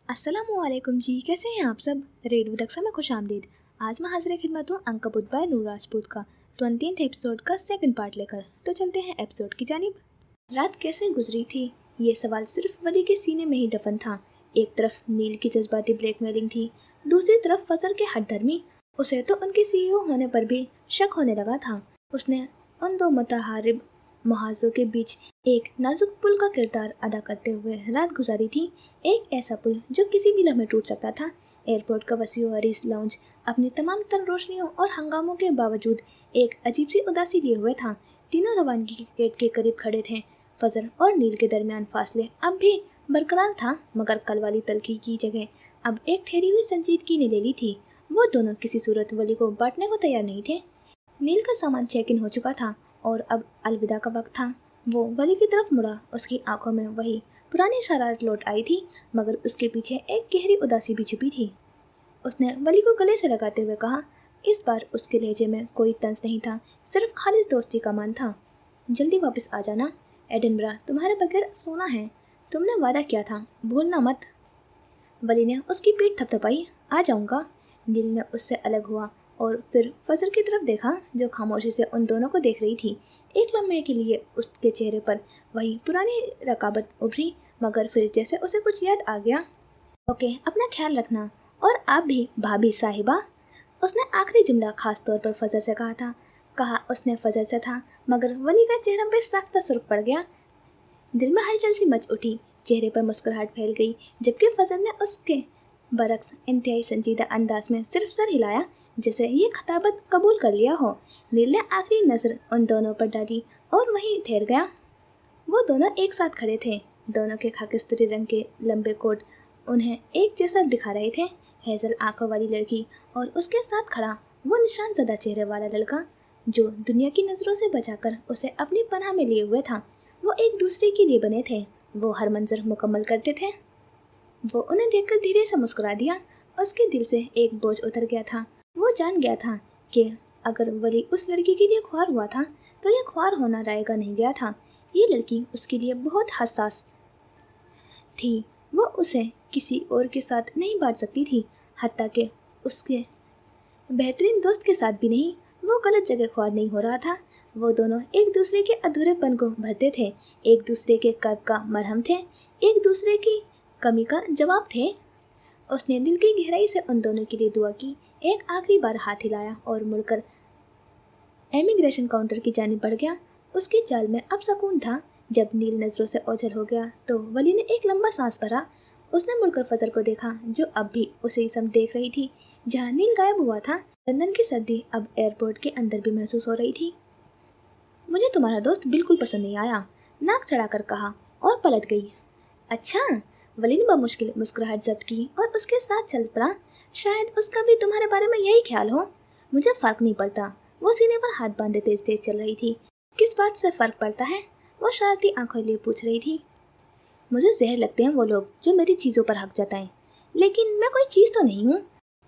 अस्सलामुअलैकुम जी, कैसे हैं आप सब। रेडियो डक्सा में खुश आमदीद। आज मैं हाजिर खिदमत हूँ अंकबुत बाय नूर राजपूत का 20th एपिसोड का सेकंड पार्ट लेकर। तो चलते हैं एपिसोड की जानिब। रात कैसे गुजरी थी, ये सवाल सिर्फ वली के सीने में ही दफन था। एक तरफ नील की जज्बाती ब्लैकमेलिंग थी, दूसरी तरफ फजल के हठधर्मी। उसे तो उनके सीईओ होने पर भी शक होने लगा था। उसने उन दो मुतहारिब मुहाजों के बीच एक नाजुक पुल का किरदार अदा करते हुए रात गुजारी थी। एक ऐसा पुल जो किसी भी लम्हे टूट सकता था। एयरपोर्ट का वसीउ अरीज लाउंज अपनी तमाम तर रोशनियों और हंगामों के बावजूद एक अजीब सी उदासी लिए हुए था। तीनों रवानगी के गेट के करीब खड़े थे। फजल और नील के दरमियान फासले अब भी बरकरार था, मगर कल वाली तलखी की जगह अब एक ठहरी हुई संजीदगी ने ले ली थी। वो दोनों किसी सूरत वली को बांटने को तैयार नहीं थे। नील का सामान चेक इन हो चुका था और अब अलविदा का वक्त था। वो वली की तरफ मुड़ा। उसकी आंखों में वही पुरानी शरारत लौट आई थी, मगर उसके पीछे एक गहरी उदासी भी छुपी थी। उसने वली को गले से लगाते हुए कहा। इस बार उसके लहजे में कोई तंज नहीं था, सिर्फ खालिस दोस्ती का मान था। जल्दी वापस आ जाना, एडिनबरा तुम्हारे बगैर सोना है। तुमने वादा किया था, भूलना मत। वली ने उसकी पीठ थपथपाई। आ जाऊंगा। नील ने उससे अलग हुआ और फिर फजल की तरफ देखा, जो खामोशी से उन दोनों को देख रही थी। एक लम्हे के लिए उसके चेहरे पर वही पुरानी रकाबत उभरी, मगर फिर जैसे उसे कुछ याद आ गया। ओके, अपना ख्याल रखना, और आप भी भाभी साहिबा। उसने आखिरी जुमला खास तौर पर फजल से कहा उसने फजल से था, मगर वली का चेहरा पे सख्त सुर्ख पड़ गया। दिल में हलचल सी मच उठी, चेहरे पर मुस्कुराहट फैल गई, जबकि फजल ने उसके बरक्स इंतहाई संजीदा अंदाज में सिर्फ सर हिलाया, जैसे ये खताबत कबूल कर लिया हो। नील ने आखिरी नजर उन दोनों पर डाली और वहीं ठहर गया। वो दोनों एक साथ खड़े थे। दोनों के खाकिस्तरी रंग के लंबे कोट उन्हें एक जैसा दिखा रहे थे। हेजल आंखों वाली लड़की और उसके साथ खड़ा वो निशान ज़दा चेहरे वाला लड़का, जो दुनिया की नज़रों से बचाकर उसे अपनी पनाह में लिए हुए था। वो एक दूसरे के लिए बने थे। वो हर मंजर मुकम्मल करते थे। वो उन्हें देखकर धीरे से मुस्कुरा दिया। उसके दिल से एक बोझ उतर गया था। वो जान गया था कि अगर वली उस लड़की के लिए ख्वार हुआ था, तो यह ख्वार होना रायगा नहीं गया था। ये लड़की उसके लिए बहुत हसास थी। वो उसे किसी और के साथ नहीं बांट सकती थी, हत्ता कि उसके बेहतरीन दोस्त के साथ भी नहीं। वो गलत जगह ख्वार नहीं हो रहा था। वो दोनों एक दूसरे के अधूरेपन को भरते थे, एक दूसरे के कर्ब का मरहम थे, एक दूसरे की कमी का जवाब थे। उसने दिल की गहराई से उन दोनों के लिए दुआ की, एक आखिरी बार हाथ हिलाया और मुड़कर इमिग्रेशन काउंटर की जानिब बढ़ गया। उसकी चाल में अब सुकून था। जब नील नजरों से ओझल हो गया तो वली ने एक लंबा सांस भरा। उसने मुड़कर फजल को देखा, जो अब भी उसे ही सब देख रही थी। जहाँ नील गायब हुआ था, लंदन की सर्दी अब एयरपोर्ट के अंदर भी महसूस हो रही थी। मुझे तुम्हारा दोस्त बिल्कुल पसंद नहीं आया, नाक चढ़ाकर कहा और पलट गई। अच्छा, वली ने बमुश्किल मुस्कुराहट जब्त की और उसके साथ चल पड़ा। शायद उसका भी तुम्हारे बारे में यही ख्याल हो। मुझे फर्क नहीं पड़ता। वो सीने पर हाथ बांधे तेज तेज चल रही थी। किस बात से फर्क पड़ता है? वो शरारती आंखों लिए पूछ रही थी। मुझे जहर लगते हैं वो लोग जो मेरी चीज़ों पर हक जताएं, लेकिन मैं कोई चीज़ तो नहीं हूँ।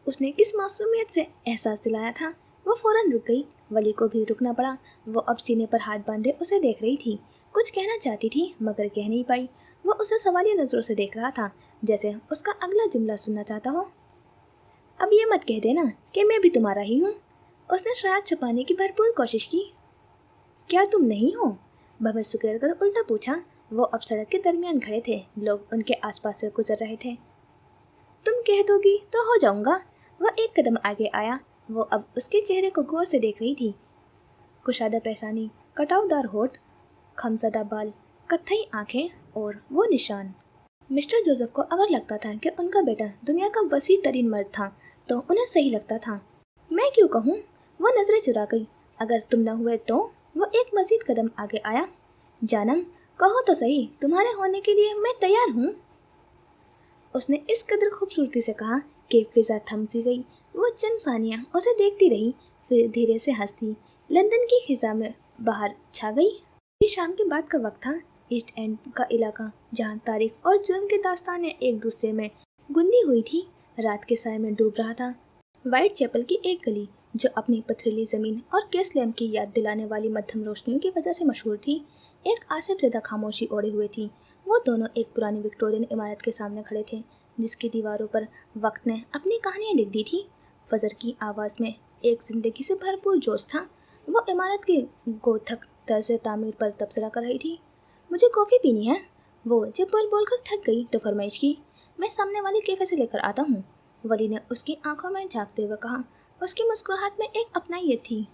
उसने किस मासूमियत से एहसास दिलाया था। वो फौरन रुक गई। वली को भी रुकना पड़ा। वो अब सीने पर हाथ बांधे उसे देख रही थी। कुछ कहना चाहती थी, मगर कह नहीं पाई। वो उसे सवालिया नजरों से देख रहा था, जैसे उसका अगला जुमला सुनना चाहता हो। अब ये मत कह देना कि मैं भी तुम्हारा ही हूँ। उसने शायद छुपाने की भरपूर कोशिश की। क्या तुम नहीं हो? भवेश सुकेड़ कर उल्टा पूछा। वो अब सड़क के दरमियान खड़े थे। लोग उनके आसपास से गुजर रहे थे। तुम कह दोगी तो हो जाऊंगा। वह एक कदम आगे आया। वो अब उसके चेहरे को गौर से देख रही थी। कुशादा पैसानी, कटावदार होठ, खमसदा बाल, कत्थई आंखें और वो निशान। मिस्टर जोसेफ को अगर लगता था कि उनका बेटा दुनिया का वसी तरीन मर्द था, तो उन्हें सही लगता था। मैं क्यों कहूँ? वो नजरें चुरा गई। अगर तुम न हुए तो? वो एक मजीद कदम आगे आया। जानम, कहो तो सही, तुम्हारे होने के लिए मैं तैयार हूँ। उसने इस कदर खूबसूरती से कहा कि फिजा थम सी गई। वो चंद सानिया उसे देखती रही, फिर धीरे से हंसती लंदन की खिजा में बाहर छा गई। ये शाम के बाद का वक्त था। ईस्ट एंड का इलाका, जहाँ तारीख और जुर्म की दास्तानें एक दूसरे में गुंदी हुई थी, रात के साए में डूब रहा था। व्हाइट चैपल की एक गली, जो अपनी पथरीली ज़मीन और गैस लैम्प की याद दिलाने वाली मध्यम रोशनियों की वजह से मशहूर थी, एक आसिफ ज़दा खामोशी ओढ़े हुए थी। वो दोनों एक पुरानी विक्टोरियन इमारत के सामने खड़े थे, जिसकी दीवारों पर वक्त ने अपनी कहानियाँ लिख दी थी। फजर की आवाज़ में एक जिंदगी से भरपूर जोश था। वो इमारत के गोथक तर्ज तामीर पर तबसरा कर रही थी। मुझे कॉफ़ी पीनी है। वो जब बोल बोल कर थक गई तो फरमाइश की। मैं सामने वाले कैफे से लेकर आता हूँ, वली ने उसकी आंखों में झांकते हुए कहा। उसकी मुस्कुराहट में एक अपनाइत थी।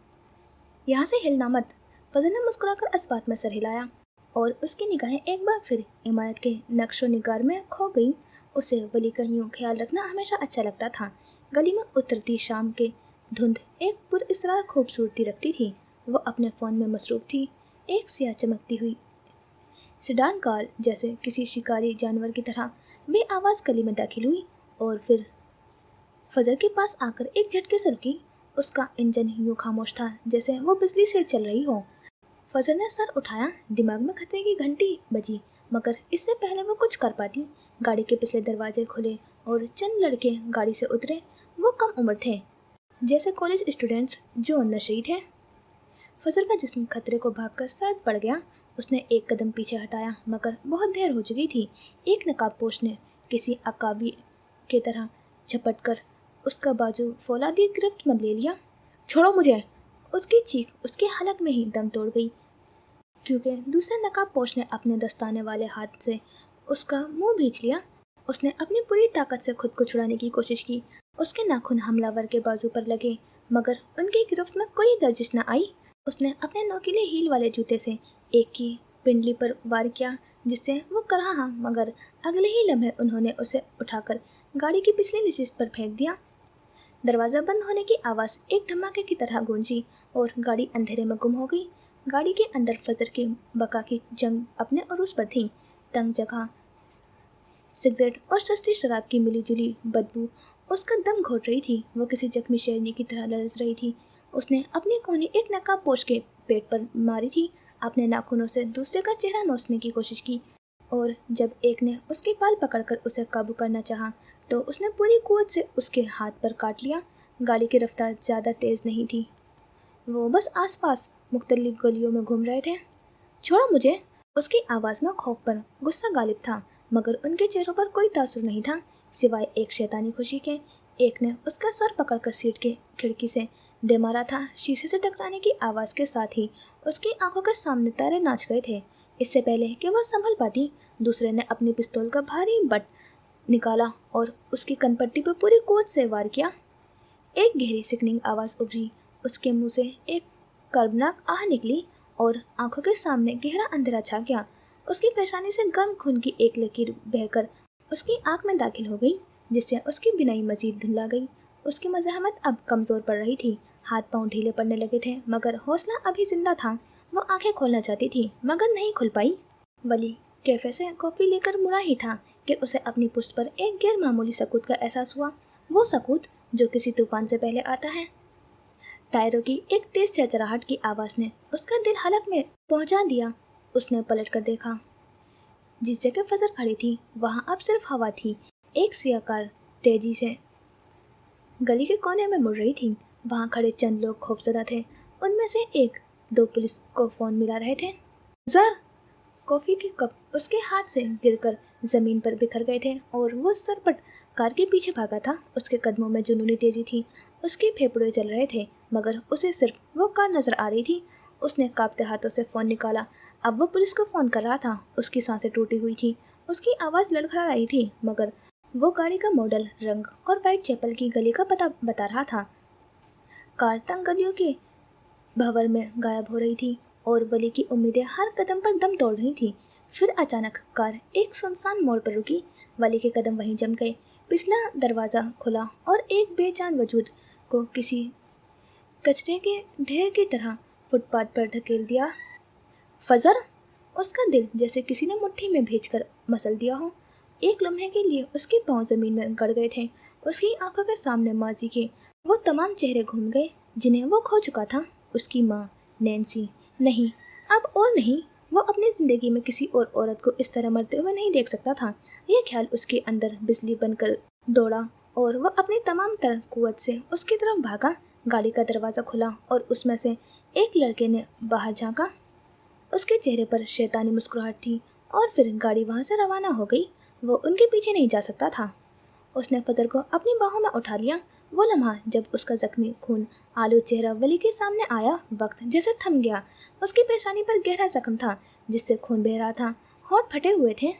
यहाँ से हिलना मत। फजर ने मुस्कुराकर इस बात में सर हिलाया और उसकी निगाहें एक बार फिर इमारत के नक्शो निगार में खो गई। उसे वली का यूं ख्याल रखना हमेशा अच्छा लगता था। गली में उतरती शाम के धुंध एक पुरअसरार खूबसूरती रखती थी। वो अपने फ़ोन में मसरूफ़ थी। एक सियाह चमकती हुई सिडान कार जैसे किसी शिकारी जानवर की तरह बेआवाज़ गली में दाखिल हुई और फिर फजर के पास आकर एक झटके से रुकी। उसका इंजन यूं खामोश था जैसे वो बिजली से चल रही हो। फजर ने सर उठाया। दिमाग में खतरे की घंटी बजी, मगर इससे पहले वो कुछ कर पाती। गाड़ी के पिछले दरवाजे खुले और चंद लड़के गाड़ी से उतरे। वो कम उम्र थे, जैसे कॉलेज स्टूडेंट्स जो नशेई थे। फजर का जिस्म खतरे को भागकर सर्द पड़ गया। उसने एक कदम पीछे हटाया, मगर बहुत देर हो चुकी थी। एक नकाबपोश ने किसी अकाबी की तरह झपट कर उसका बाजू फौलादी गिरफ्त में ले लिया। छोड़ो मुझे! उसकी चीख उसके हलक में ही दम तोड़ गई, क्योंकि दूसरे नकाबपोश ने अपने दस्ताने वाले हाथ से उसका मुंह भींच लिया। उसने अपनी पूरी ताकत से खुद को छुड़ाने की कोशिश की। उसके नाखून हमलावर के बाजू पर लगे, मगर उनकी गिरफ्त में कोई लर्जिश न आई। उसने अपने नोकीले हील वाले जूते से एक की पिंडली पर वार किया, जिससे वो करहा, मगर अगले ही लम्हे उन्होंने उसे उठाकर गाड़ी की पिछली नशिस्त पर फेंक दिया। दरवाज़ा बंद होने की आवाज़ एक धमाके की तरह गूंजी और गाड़ी अंधेरे में गुम हो गई। गाड़ी के अंदर फजर की बका की जंग अपने उरूज पर थी। तंग जगह, सिगरेट और सस्ती शराब की मिली जुली बदबू उसका दम घोट रही थी। वो किसी जख्मी शेरनी की तरह लरज रही थी। उसने अपनी कोहनी एक नकाबपोश के पेट पर मारी थी। अपने नाखूनों से दूसरे का चेहरा नोचने की कोशिश की, और जब एक ने उसके बाल पकड़कर उसे काबू करना चाहा तो उसने पूरी कुव्वत से उसके हाथ पर काट लिया। गाड़ी की रफ्तार ज़्यादा तेज़ नहीं थी। वो बस आसपास मुख्तलिफ गलियों में घूम रहे थे। छोड़ो मुझे! उसकी आवाज़ में खौफ पर गुस्सा गालिब था, मगर उनके चेहरों पर कोई तासुर नहीं था, सिवाय एक शैतानी खुशी के। एक ने उसका सर पकड़कर सीट के खिड़की से दे मारा था। शीशे से टकराने की आवाज़ के साथ ही उसकी आंखों के सामने तारे नाच गए थे। इससे पहले कि वह संभल पाती, दूसरे ने अपनी पिस्तौल का भारी बट निकाला और उसकी कनपट्टी पर पूरी कुव्वत से वार किया। एक गहरी सिकनिंग आवाज़ उभरी। उसके मुंह से एक कर्बनाक आह निकली और आंखों के सामने गहरा अंधेरा छा गया। उसकी पेशानी से गर्म खून की एक लकीर बहकर उसकी आंख में दाखिल हो गई, जिससे उसकी बिनाई मजीद धुंधला गई। उसकी मज़ाहमत अब कमज़ोर पड़ रही थी। हाथ पांव ढीले पड़ने लगे थे, मगर हौसला अभी जिंदा था। वो आंखें खोलना चाहती थी, मगर नहीं खुल पाई। वली कैफे से कॉफ़ी लेकर मुड़ा ही था कि उसे अपनी पुश्त पर एक गैर मामूली सकूत का एहसास हुआ। वो सकूत जो किसी तूफान से पहले आता है। टायरों की एक तेज चरचराहट की आवाज़ ने उसका दिल हलक में पहुंचा दिया। उसने पलट कर देखा। जिस जगह फजर खड़ी थी वहाँ अब सिर्फ हवा थी। एक सियाह कार तेजी से गली के कोने में मुड़ रही थी। वहाँ खड़े चंद लोग खौफजदा थे। उनमें से एक दो पुलिस को फ़ोन मिला रहे थे। जर कॉफ़ी के कप उसके हाथ से गिरकर ज़मीन पर बिखर गए थे और वो सरपट कार के पीछे भागा था। उसके कदमों में जुनूनी तेज़ी थी। उसके फेफड़े चल रहे थे, मगर उसे सिर्फ वो कार नज़र आ रही थी। उसने कांपते हाथों से फ़ोन निकाला। अब वो पुलिस को फ़ोन कर रहा था। उसकी सांसें टूटी हुई थी। उसकी आवाज़ लड़खड़ा रही थी, मगर वो गाड़ी का मॉडल, रंग और वाइट चैपल की गली का पता बता रहा था। कार तंग गलियों के भंवर में गायब हो रही थी और वली की उम्मीदें हर कदम पर दम तोड़ रही थी। फिर अचानक कार एक सुनसान मोड़ पर रुकी। वली के कदम वहीं जम गए। पिछला दरवाज़ा खुला और एक बेजान वजूद को किसी कचरे के ढेर की तरह फुटपाथ पर धकेल दिया। फजर! उसका दिल जैसे किसी ने मुट्ठी में भेजकर मसल दिया हो। एक लम्हे के लिए उसके पांव ज़मीन में गड़ गए थे। उसकी आंखों के सामने माजी के वो तमाम चेहरे घूम गए जिन्हें वो खो चुका था। उसकी माँ, नैन्सी। नहीं, अब और नहीं। वो अपनी ज़िंदगी में किसी और औरत को इस तरह मरते हुए नहीं देख सकता था। यह ख्याल उसके अंदर बिजली बनकर दौड़ा और वह अपनी तमाम तर कुव्वत से उसकी तरफ भागा। गाड़ी का दरवाज़ा खुला और उसमें से एक लड़के ने बाहर झांका। उसके चेहरे पर शैतानी मुस्कुराहट थी और फिर गाड़ी वहाँ से रवाना हो गई। वो उनके पीछे नहीं जा सकता था। उसने फजर को अपनी बाहों में उठा लिया। वो लम्हा जब उसका जख्मी खून आलू चेहरा वली के सामने आया, वक्त जैसे थम गया। उसकी पेशानी पर गहरा जख्म था जिससे खून बह रहा था। होंठ फटे हुए थे।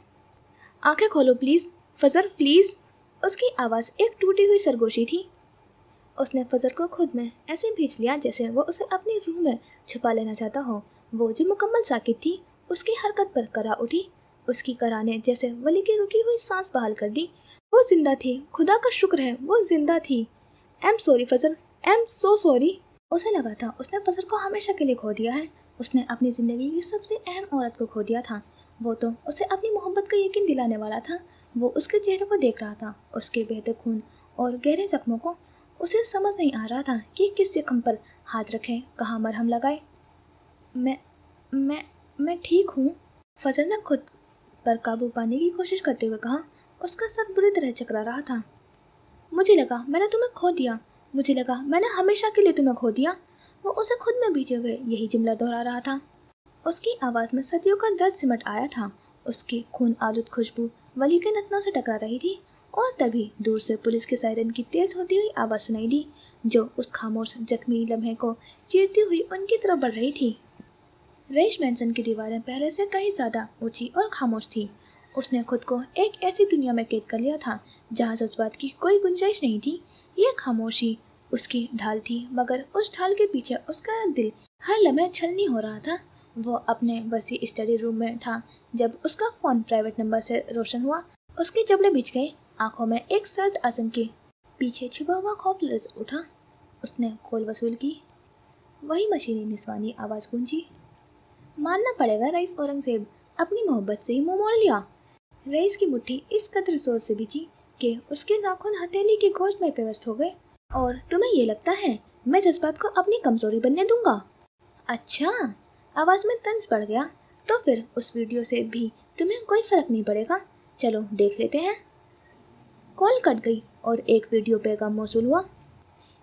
आंखें खोलो प्लीज फजर, प्लीज। उसकी आवाज़ एक टूटी हुई सरगोशी थी। उसने फजर को खुद में ऐसे भींच लिया जैसे वो उसे अपनी रूह में छुपा लेना चाहता हो। वो जो मुकम्मल साकित थी, उसकी हरकत पर करा उठी। उसकी कराने जैसे वली की रुकी हुई सांस बहाल कर दी। वो जिंदा थी, खुदा का शुक्र है वो जिंदा थी। आई एम सॉरी फजर, आई एम सो सॉरी। उसे लगा था उसने फजर को हमेशा के लिए खो दिया है। उसने अपनी ज़िंदगी की सबसे अहम औरत को खो दिया था। वो तो उसे अपनी मोहब्बत का यकीन दिलाने वाला था। वो उसके चेहरे को देख रहा था, उसके बहते खून और गहरे जख्मों को। उसे समझ नहीं आ रहा था कि किस जख्म पर हाथ रखें, कहाँ मरहम लगाए। मैं मैं मैं ठीक हूँ, फजर ने खुद पर काबू पाने की कोशिश करते हुए कहा। उसका सर बुरी तरह चकरा रहा था। मुझे लगा मैंने तुम्हें खो दिया, मुझे लगा मैंने हमेशा के लिए तुम्हें खो दिया। वो उसे खुद में बीते हुए यही जुमला दोहरा रहा था। उसकी आवाज़ में सदियों का दर्द सिमट आया था। उसकी खून आलूद खुशबू वली के नथनों से टकरा रही थी। और तभी दूर से पुलिस के सायरन की तेज होती हुई आवाज़ सुनाई दी, जो उस खामोश जख्मी लम्हे को चीरती हुई उनकी तरफ बढ़ रही थी। रईस मैनसन की दीवारें पहले से कहीं ज़्यादा ऊंची और खामोश थी। उसने खुद को एक ऐसी दुनिया में कैद कर लिया था जहाँ जज्बात की कोई गुंजाइश नहीं थी। यह खामोशी उसकी ढाल थी, मगर उस ढाल के पीछे उसका दिल हर लम्हे छलनी हो रहा था। वो अपने वसी स्टडी रूम में था जब उसका फ़ोन प्राइवेट नंबर से रोशन हुआ। उसके जबड़े बिछ गए, आंखों में एक सर्द आज़म के पीछे छिपा हुआ खौफ लरस उठा। उसने कॉल वसूल की। वही मशीनी निस्वानी आवाज़ गूंजी। मानना पड़ेगा रईस औरंगजेब अपनी मोहब्बत से ही मुंह मोड़ लिया। रईस की मुट्ठी इस कदर जोर से बिछी कि उसके नाखून हथेली के गोश्त में पेवस्त हो गए। और तुम्हें ये लगता है मैं जज्बात को अपनी कमजोरी बनने दूंगा? अच्छा, आवाज़ में तंज बढ़ गया। तो फिर उस वीडियो से भी तुम्हें कोई फर्क नहीं पड़ेगा। चलो देख लेते हैं। कॉल कट गई और एक वीडियो पैगाम मौसूल हुआ।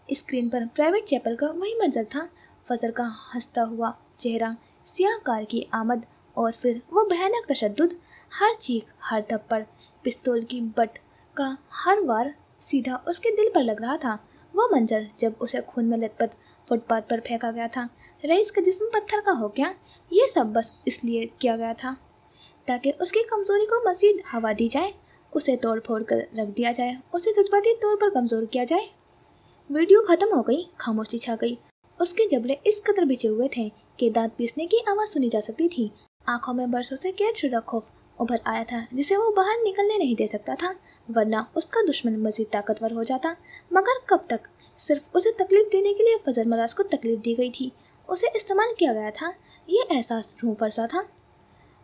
स्क्रीन पर प्राइवेट चैपल का वही मंजर था। फजर का हंसता हुआ चेहरा, सियाह कार की आमद और फिर वो भयानक तशद्दुद। हर चीख, हर थप्पड़, पिस्तौल की बट का हर वार सीधा उसके दिल पर लग रहा था। वो मंजर जब उसे खून में लथपथ फुटपाथ पर फेंका गया था। रईस का जिस्म पत्थर का हो गया। ये सब बस इसलिए किया गया था ताकि उसकी कमजोरी को मज़ीद हवा दी जाए, उसे तोड़ फोड़ कर रख दिया जाए, उसे जज्बाती तौर पर कमज़ोर किया जाए। वीडियो खत्म हो गई, खामोशी छा गई। उसके जबड़े इस कदर बिछे हुए थे कि दांत पीसने की आवाज़ सुनी जा सकती थी। आंखों में बरसों से कैद शुदा खौफ उभर आया था जिसे वो बाहर निकलने नहीं दे सकता था, वरना उसका दुश्मन मजीद ताकतवर हो जाता। मगर कब तक? सिर्फ उसे तकलीफ देने के लिए फजर मराज को तकलीफ दी गई थी, उसे इस्तेमाल किया गया था। ये एहसास रूह फरसा था।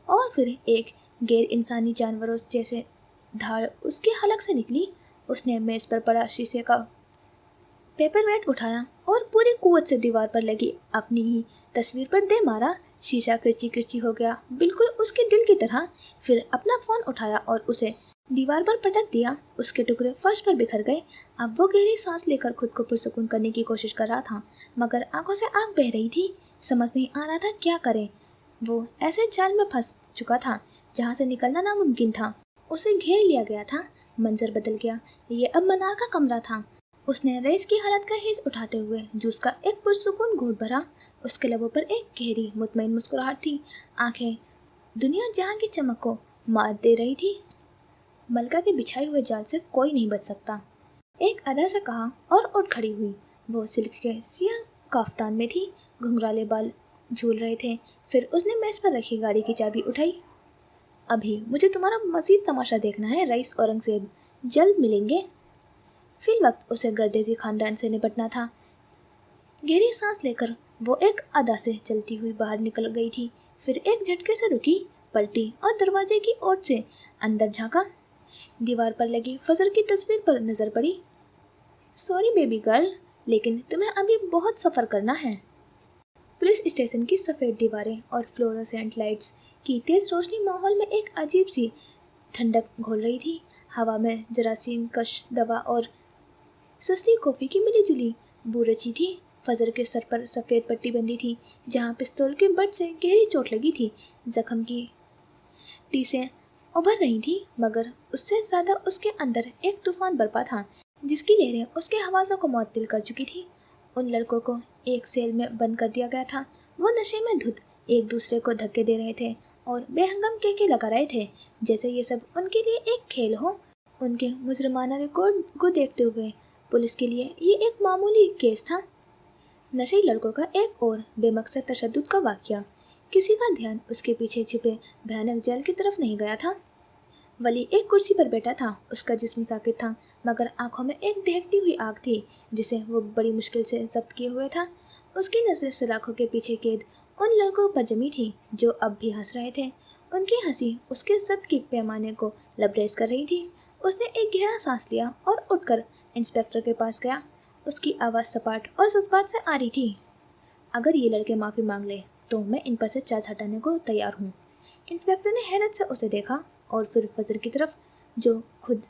और फिर एक गैर इंसानी जानवरों जैसे धाड़ उसके हलक से निकली। उसने मेज़ पर पड़ा शीशे का पेपरवेट उठाया और पूरी कुव्वत से दीवार पर लगी अपनी ही तस्वीर पर दे मारा। शीशा किरची किरची हो गया, बिल्कुल उसके दिल की तरह। फिर अपना फ़ोन उठाया और उसे दीवार पर पटक दिया। उसके टुकड़े फर्श पर बिखर गए। अब वो गहरी सांस लेकर खुद को पुरसुकून करने की कोशिश कर रहा था, मगर आंखों से आग बह रही थी। समझ नहीं आ रहा था क्या करे। वो ऐसे जाल में फंस चुका था जहाँ से निकलना नामुमकिन था। उसे घेर लिया गया था। मंजर बदल गया। ये अब मनार का कमरा था। उसने रईस की हालत का हिस्स उठाते हुए जूस का एक पुरसुकून घूंट भरा। उसके लबों पर एक गहरी मुतमईन मुस्कुराहट थी। आंखें दुनिया जहां की चमक को मात दे रही थी। मलका के बिछाए हुए जाल से कोई नहीं बच सकता, एक अदा से कहा और उठ खड़ी हुई। वो सिल्क के सियाह काफ्तान में थी, घुंघराले बाल झूल रहे थे। फिर उसने मेज पर रखी गाड़ी की चाबी उठाई। अभी मुझे तुम्हारा मजीद तमाशा देखना है रईस औरंगजेब, जल्द मिलेंगे। फिल वक्त उसे गर्देजी खानदान से निपटना था। गहरी सांस लेकर वो एक अदा से चलती हुई बाहर निकल गई थी। फिर एक झटके से रुकी, पलटी और दरवाजे की ओर से अंदर झांका। दीवार पर लगी फजर की तस्वीर पर नजर पड़ी। सॉरी बेबी गर्ल, लेकिन तुम्हें अभी बहुत सफ़र करना है। पुलिस स्टेशन की सफ़ेद दीवारें और फ्लोरोसेंट लाइट्स की तेज रोशनी माहौल में एक अजीब सी ठंडक घोल रही थी। हवा में जरासीम कश दवा और सस्ती कॉफ़ी की मिली जुली बू रची थी। फजर के सर पर सफ़ेद पट्टी बंदी थी जहाँ पिस्तौल के बट से गहरी चोट लगी थी। जख्म की टीसें उभर रही थी, मगर उससे ज़्यादा उसके अंदर एक तूफान बरपा था जिसकी लहरें उसके हवासों को मुअत्तल कर चुकी थी। उन लड़कों को एक सेल में बंद कर दिया गया था। वो नशे में धुत एक दूसरे को धक्के दे रहे थे और बेहंगम केके लगा रहे थे, जैसे ये सब उनके लिए एक खेल हो। उनके मुजरिमाना रिकॉर्ड को देखते हुए पुलिस के लिए ये एक मामूली केस था। नशे लड़कों का एक और बेमकसद तशद्दुद का वाकया। किसी का ध्यान उसके पीछे छिपे भयानक जेल की तरफ नहीं गया था। वली एक कुर्सी पर बैठा था। उसका जिस्म साकित था, मगर आंखों में एक दहकती हुई आग थी जिसे वो बड़ी मुश्किल से जब्त किए हुए था। उसकी नजरें सलाखों के पीछे कैद उन लड़कों पर जमी थी जो अब भी हंस रहे थे। उनकी हंसी उसके जब्त के पैमाने को लबरेज कर रही थी। उसने एक गहरा सांस लिया और उठकर इंस्पेक्टर के पास गया। उसकी आवाज़ सपाट और जज्बात से आ रही थी। अगर ये लड़के माफ़ी मांग ले तो मैं इन पर से चार्ज हटाने को तैयार हूँ। इंस्पेक्टर ने हैरत से उसे देखा और फिर फजर की तरफ, जो खुद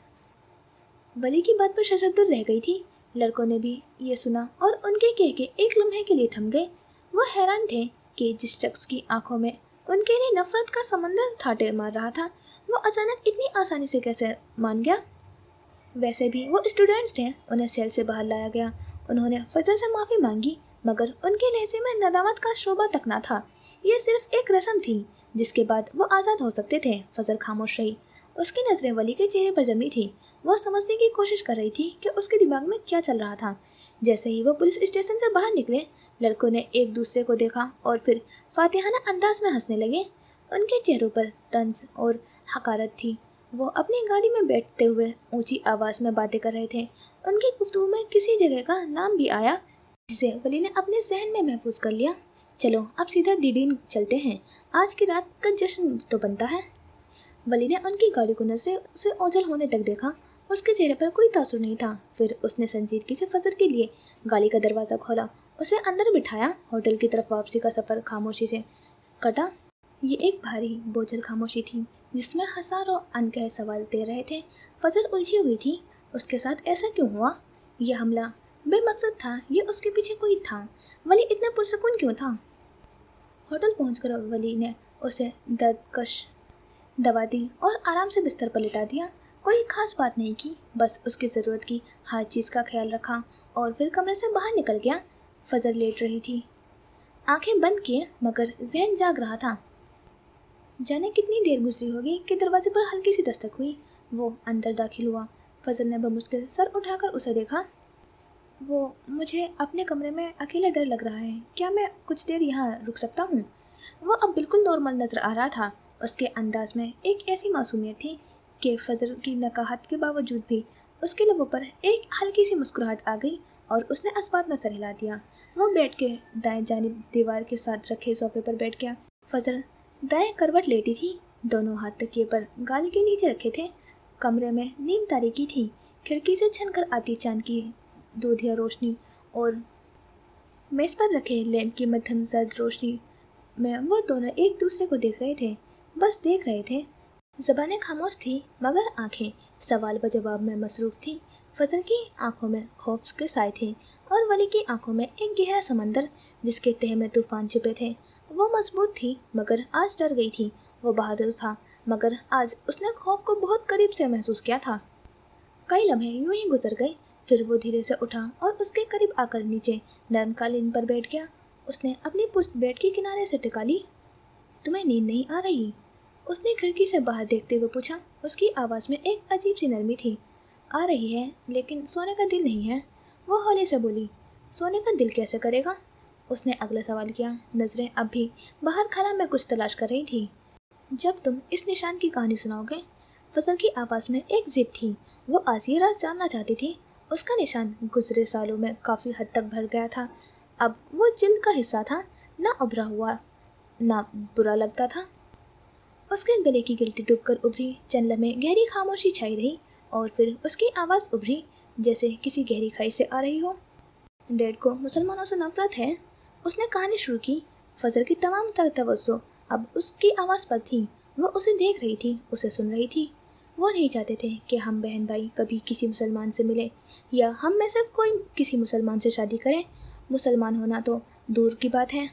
वली की बात पर शशद्दुर रह गई थी। लड़कों ने भी ये सुना और उनके कह के एक लम्हे के लिए थम गए। वो हैरान थे कि जिस शख्स की आंखों में उनके लिए नफरत का समंदर ठाटे मार रहा था, वो अचानक इतनी आसानी से कैसे मान गया। वैसे भी वो स्टूडेंट्स थे, उन्हें सेल से बाहर लाया गया। उन्होंने फजर से माफ़ी मांगी, मगर उनके लहजे में नदामत का शोभा तक ना था। ये सिर्फ एक रस्म थी जिसके बाद वो आज़ाद हो सकते थे। फजर खामोश रही। उसकी नज़रें वली के चेहरे पर जमी थी। वो समझने की कोशिश कर रही थी कि उसके दिमाग में क्या चल रहा था। जैसे ही वो पुलिस स्टेशन से बाहर निकले, लड़कों ने एक दूसरे को देखा और फिर फातिहाना अंदाज में हंसने लगे। उनके चेहरों पर तंज और हकारत थी। वो अपनी गाड़ी में बैठते हुए ऊंची आवाज़ में बातें कर रहे थे। उनकी गुफ्तगू में किसी जगह का नाम भी आया जिसे वली ने अपने जहन में महफूज कर लिया। चलो अब सीधा दीदीन चलते हैं, आज की रात का जश्न तो बनता है। वली ने उनकी गाड़ी को नजरें से ओझल होने तक देखा। उसके चेहरे पर कोई तासुर नहीं था। फिर उसने संजीदगी से फजर के लिए गाड़ी का दरवाज़ा खोला, उसे अंदर बिठाया। होटल की तरफ वापसी का सफ़र खामोशी से कटा। ये एक भारी बोझल खामोशी थी जिसमें हज़ारों अनकहे सवाल दे रहे थे। फजर उलझी हुई थी। उसके साथ ऐसा क्यों हुआ? यह हमला बेमकसद था, ये उसके पीछे कोई था। वली इतना पुरसकून क्यों था? होटल पहुंचकर वली ने उसे दर्दकश दवा दी और आराम से बिस्तर पर लिटा दिया। कोई खास बात नहीं की, बस उसकी ज़रूरत की हर चीज़ का ख्याल रखा और फिर कमरे से बाहर निकल गया। फजर लेट रही थी, आंखें बंद किए, मगर जहन जाग रहा था। जाने कितनी देर गुजरी होगी कि दरवाजे पर हल्की सी दस्तक हुई। वो अंदर दाखिल हुआ। फजर ने बमुश्किल सर उठाकर उसे देखा। मुझे अपने कमरे में अकेला डर लग रहा है, क्या मैं कुछ देर यहाँ रुक सकता हूँ? वो अब बिल्कुल नॉर्मल नज़र आ रहा था। उसके अंदाज में एक ऐसी मासूमियत थी कि फजर की नकाहत के बावजूद भी उसके लबों पर एक हल्की सी मुस्कुराहट आ गई और उसने अस्बात में सर हिला दिया। वो बैठ के दाएं जानिब दीवार के साथ रखे सोफे पर बैठ गया। फजर दाएं करवट लेटी थी, दोनों हाथ तकिए पर गाल के नीचे रखे थे। कमरे में नींद तारीकी थी। खिड़की से छनकर आती चांद की दूधिया रोशनी और मेज पर रखे लैंप की मध्यम जर्द रोशनी में वो दोनों एक दूसरे को देख रहे थे, बस देख रहे थे। ज़बानें खामोश थी, मगर आंखें सवाल व जवाब में मसरूफ़ थी। फजर की आंखों में खौफ के साए थे और वली की आंखों में एक गहरा समंदर जिसके तह में तूफान छिपे थे। वो मजबूत थी, मगर आज डर गई थी। वो बहादुर था, मगर आज उसने खौफ को बहुत करीब से महसूस किया था। कई लम्हे यूं ही गुजर गए, फिर वो धीरे से उठा और उसके करीब आकर नीचे नरम कालीन पर बैठ गया। उसने अपनी पुश्त बेड के किनारे से टिका ली। तुम्हें नींद नहीं आ रही? उसने खिड़की से बाहर देखते हुए पूछा। उसकी आवाज़ में एक अजीब सी नरमी थी। आ रही है, लेकिन सोने का दिल नहीं है, वो हौले से बोली। सोने का दिल कैसे करेगा? उसने अगला सवाल किया। नज़रें अब भी बाहर खाला में कुछ तलाश कर रही थी। जब तुम इस निशान की कहानी सुनाओगे। फजल की आवाज़ में एक जिद थी। वो आज ये राज जानना चाहती थी। उसका निशान गुजरे सालों में काफ़ी हद तक भर गया था। अब वो जिल्द का हिस्सा था, ना उभरा हुआ ना बुरा लगता था। उसके गले की गिल्टी डूबकर उभरी। चंद लम्हे गहरी खामोशी छाई रही और फिर उसकी आवाज़ उभरी जैसे किसी गहरी खाई से आ रही हो। डैड को मुसलमानों से नफरत है। उसने कहानी शुरू की। फजर की तमाम तर तवज्जो अब उसकी आवाज़ पर थी। वो उसे देख रही थी, उसे सुन रही थी। वो नहीं चाहते थे कि हम बहन भाई कभी किसी मुसलमान से मिले या हम में से कोई किसी मुसलमान से शादी करे। मुसलमान होना तो दूर की बात है।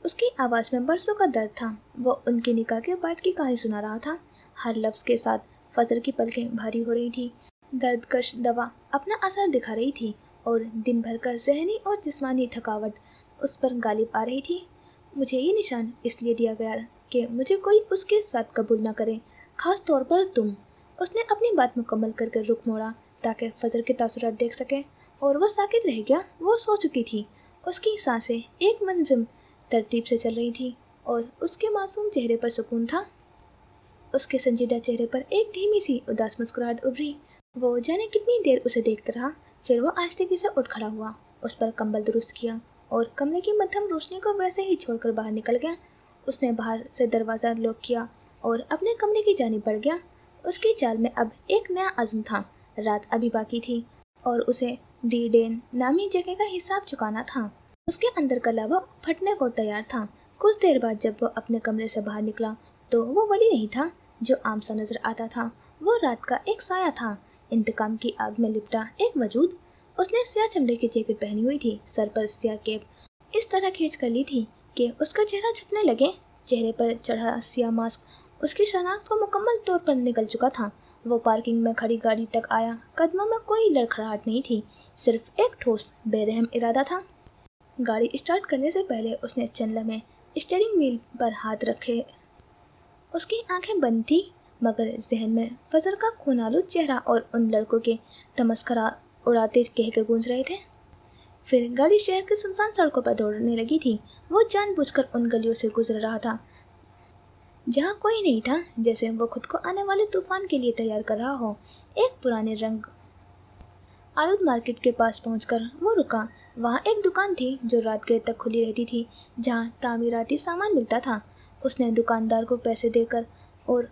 उसकी आवाज़ में बरसों का दर्द था। वो उनके निकाह के बाद की कहानी सुना रहा था। हर लफ्ज़ के साथ फजर की पलकें भारी हो रही थी। दर्दकश दवा अपना असर दिखा रही थी और दिन भर का ज़हनी और जिस्मानी थकावट उस पर गालिब आ रही थी। मुझे ये निशान इसलिए दिया गया कि मुझे कोई उसके साथ कबूल न करे, ख़ास तौर पर तुम। उसने अपनी बात मुकम्मल करके रुख मोड़ा ताकि फजर के तासुरात देख सके, और वो साकित रह गया। वो सो चुकी थी। उसकी सांसें एक मंजिम तरतीब से चल रही थी और उसके मासूम चेहरे पर सुकून था। उसके संजीदा चेहरे पर एक धीमी सी उदास मुस्कुराहट उभरी। वो जाने कितनी देर उसे देखता रहा, फिर वो आहिस्तेगी से उठ खड़ा हुआ, उस पर कंबल दुरुस्त किया और कमरे की मध्यम रोशनी को वैसे ही छोड़कर बाहर निकल गया। उसने बाहर से दरवाज़ा लॉक किया और अपने कमरे की जानिब बढ़ गया। उसकी चाल में अब एक नया अज़्म था। रात अभी बाकी थी और उसे दी डेन नामी जगह का हिसाब चुकाना था। उसके अंदर का लावा फटने को तैयार था। कुछ देर बाद जब वो अपने कमरे से बाहर निकला तो वो वली नहीं था जो आम सा नजर आता था। वो रात का एक साया था, इंतकाम की आग में लिपटा एक वजूद। उसने स्याह चमड़े की जैकेट पहनी हुई थी, सर पर स्याह कैप इस तरह खींच कर ली थी कि उसका चेहरा छुपने लगे। चेहरे पर चढ़ा स्याह मास्क उसकी शनाख्त को मुकम्मल तौर पर निकल चुका था। वो पार्किंग में खड़ी गाड़ी तक आया। कदमों में कोई लड़खड़ाहट नहीं थी, सिर्फ एक ठोस बेरहम इरादा था। गाड़ी स्टार्ट करने से पहले उसने चंद लम्हे स्टीयरिंग व्हील पर हाथ रखे। उसकी आंखें बंद थी, मगर जहन में फजर का खूनालू चेहरा और उन लड़कों के तमस्करा उड़ाते कहके गूंज रहे थे। फिर गाड़ी शहर की सुनसान सड़कों पर दौड़ने लगी थी। वो जानबूझकर उन गलियों से गुजर रहा था जहाँ कोई नहीं था, जैसे वो खुद को आने वाले तूफान के लिए तैयार कर रहा हो। एक पुराने रंग आलूद मार्केट के पास पहुंचकर वो रुका। वहाँ एक दुकान थी जो रात गए तक खुली रहती थी, जहाँ तामीराती सामान मिलता था। उसने दुकानदार को पैसे देकर और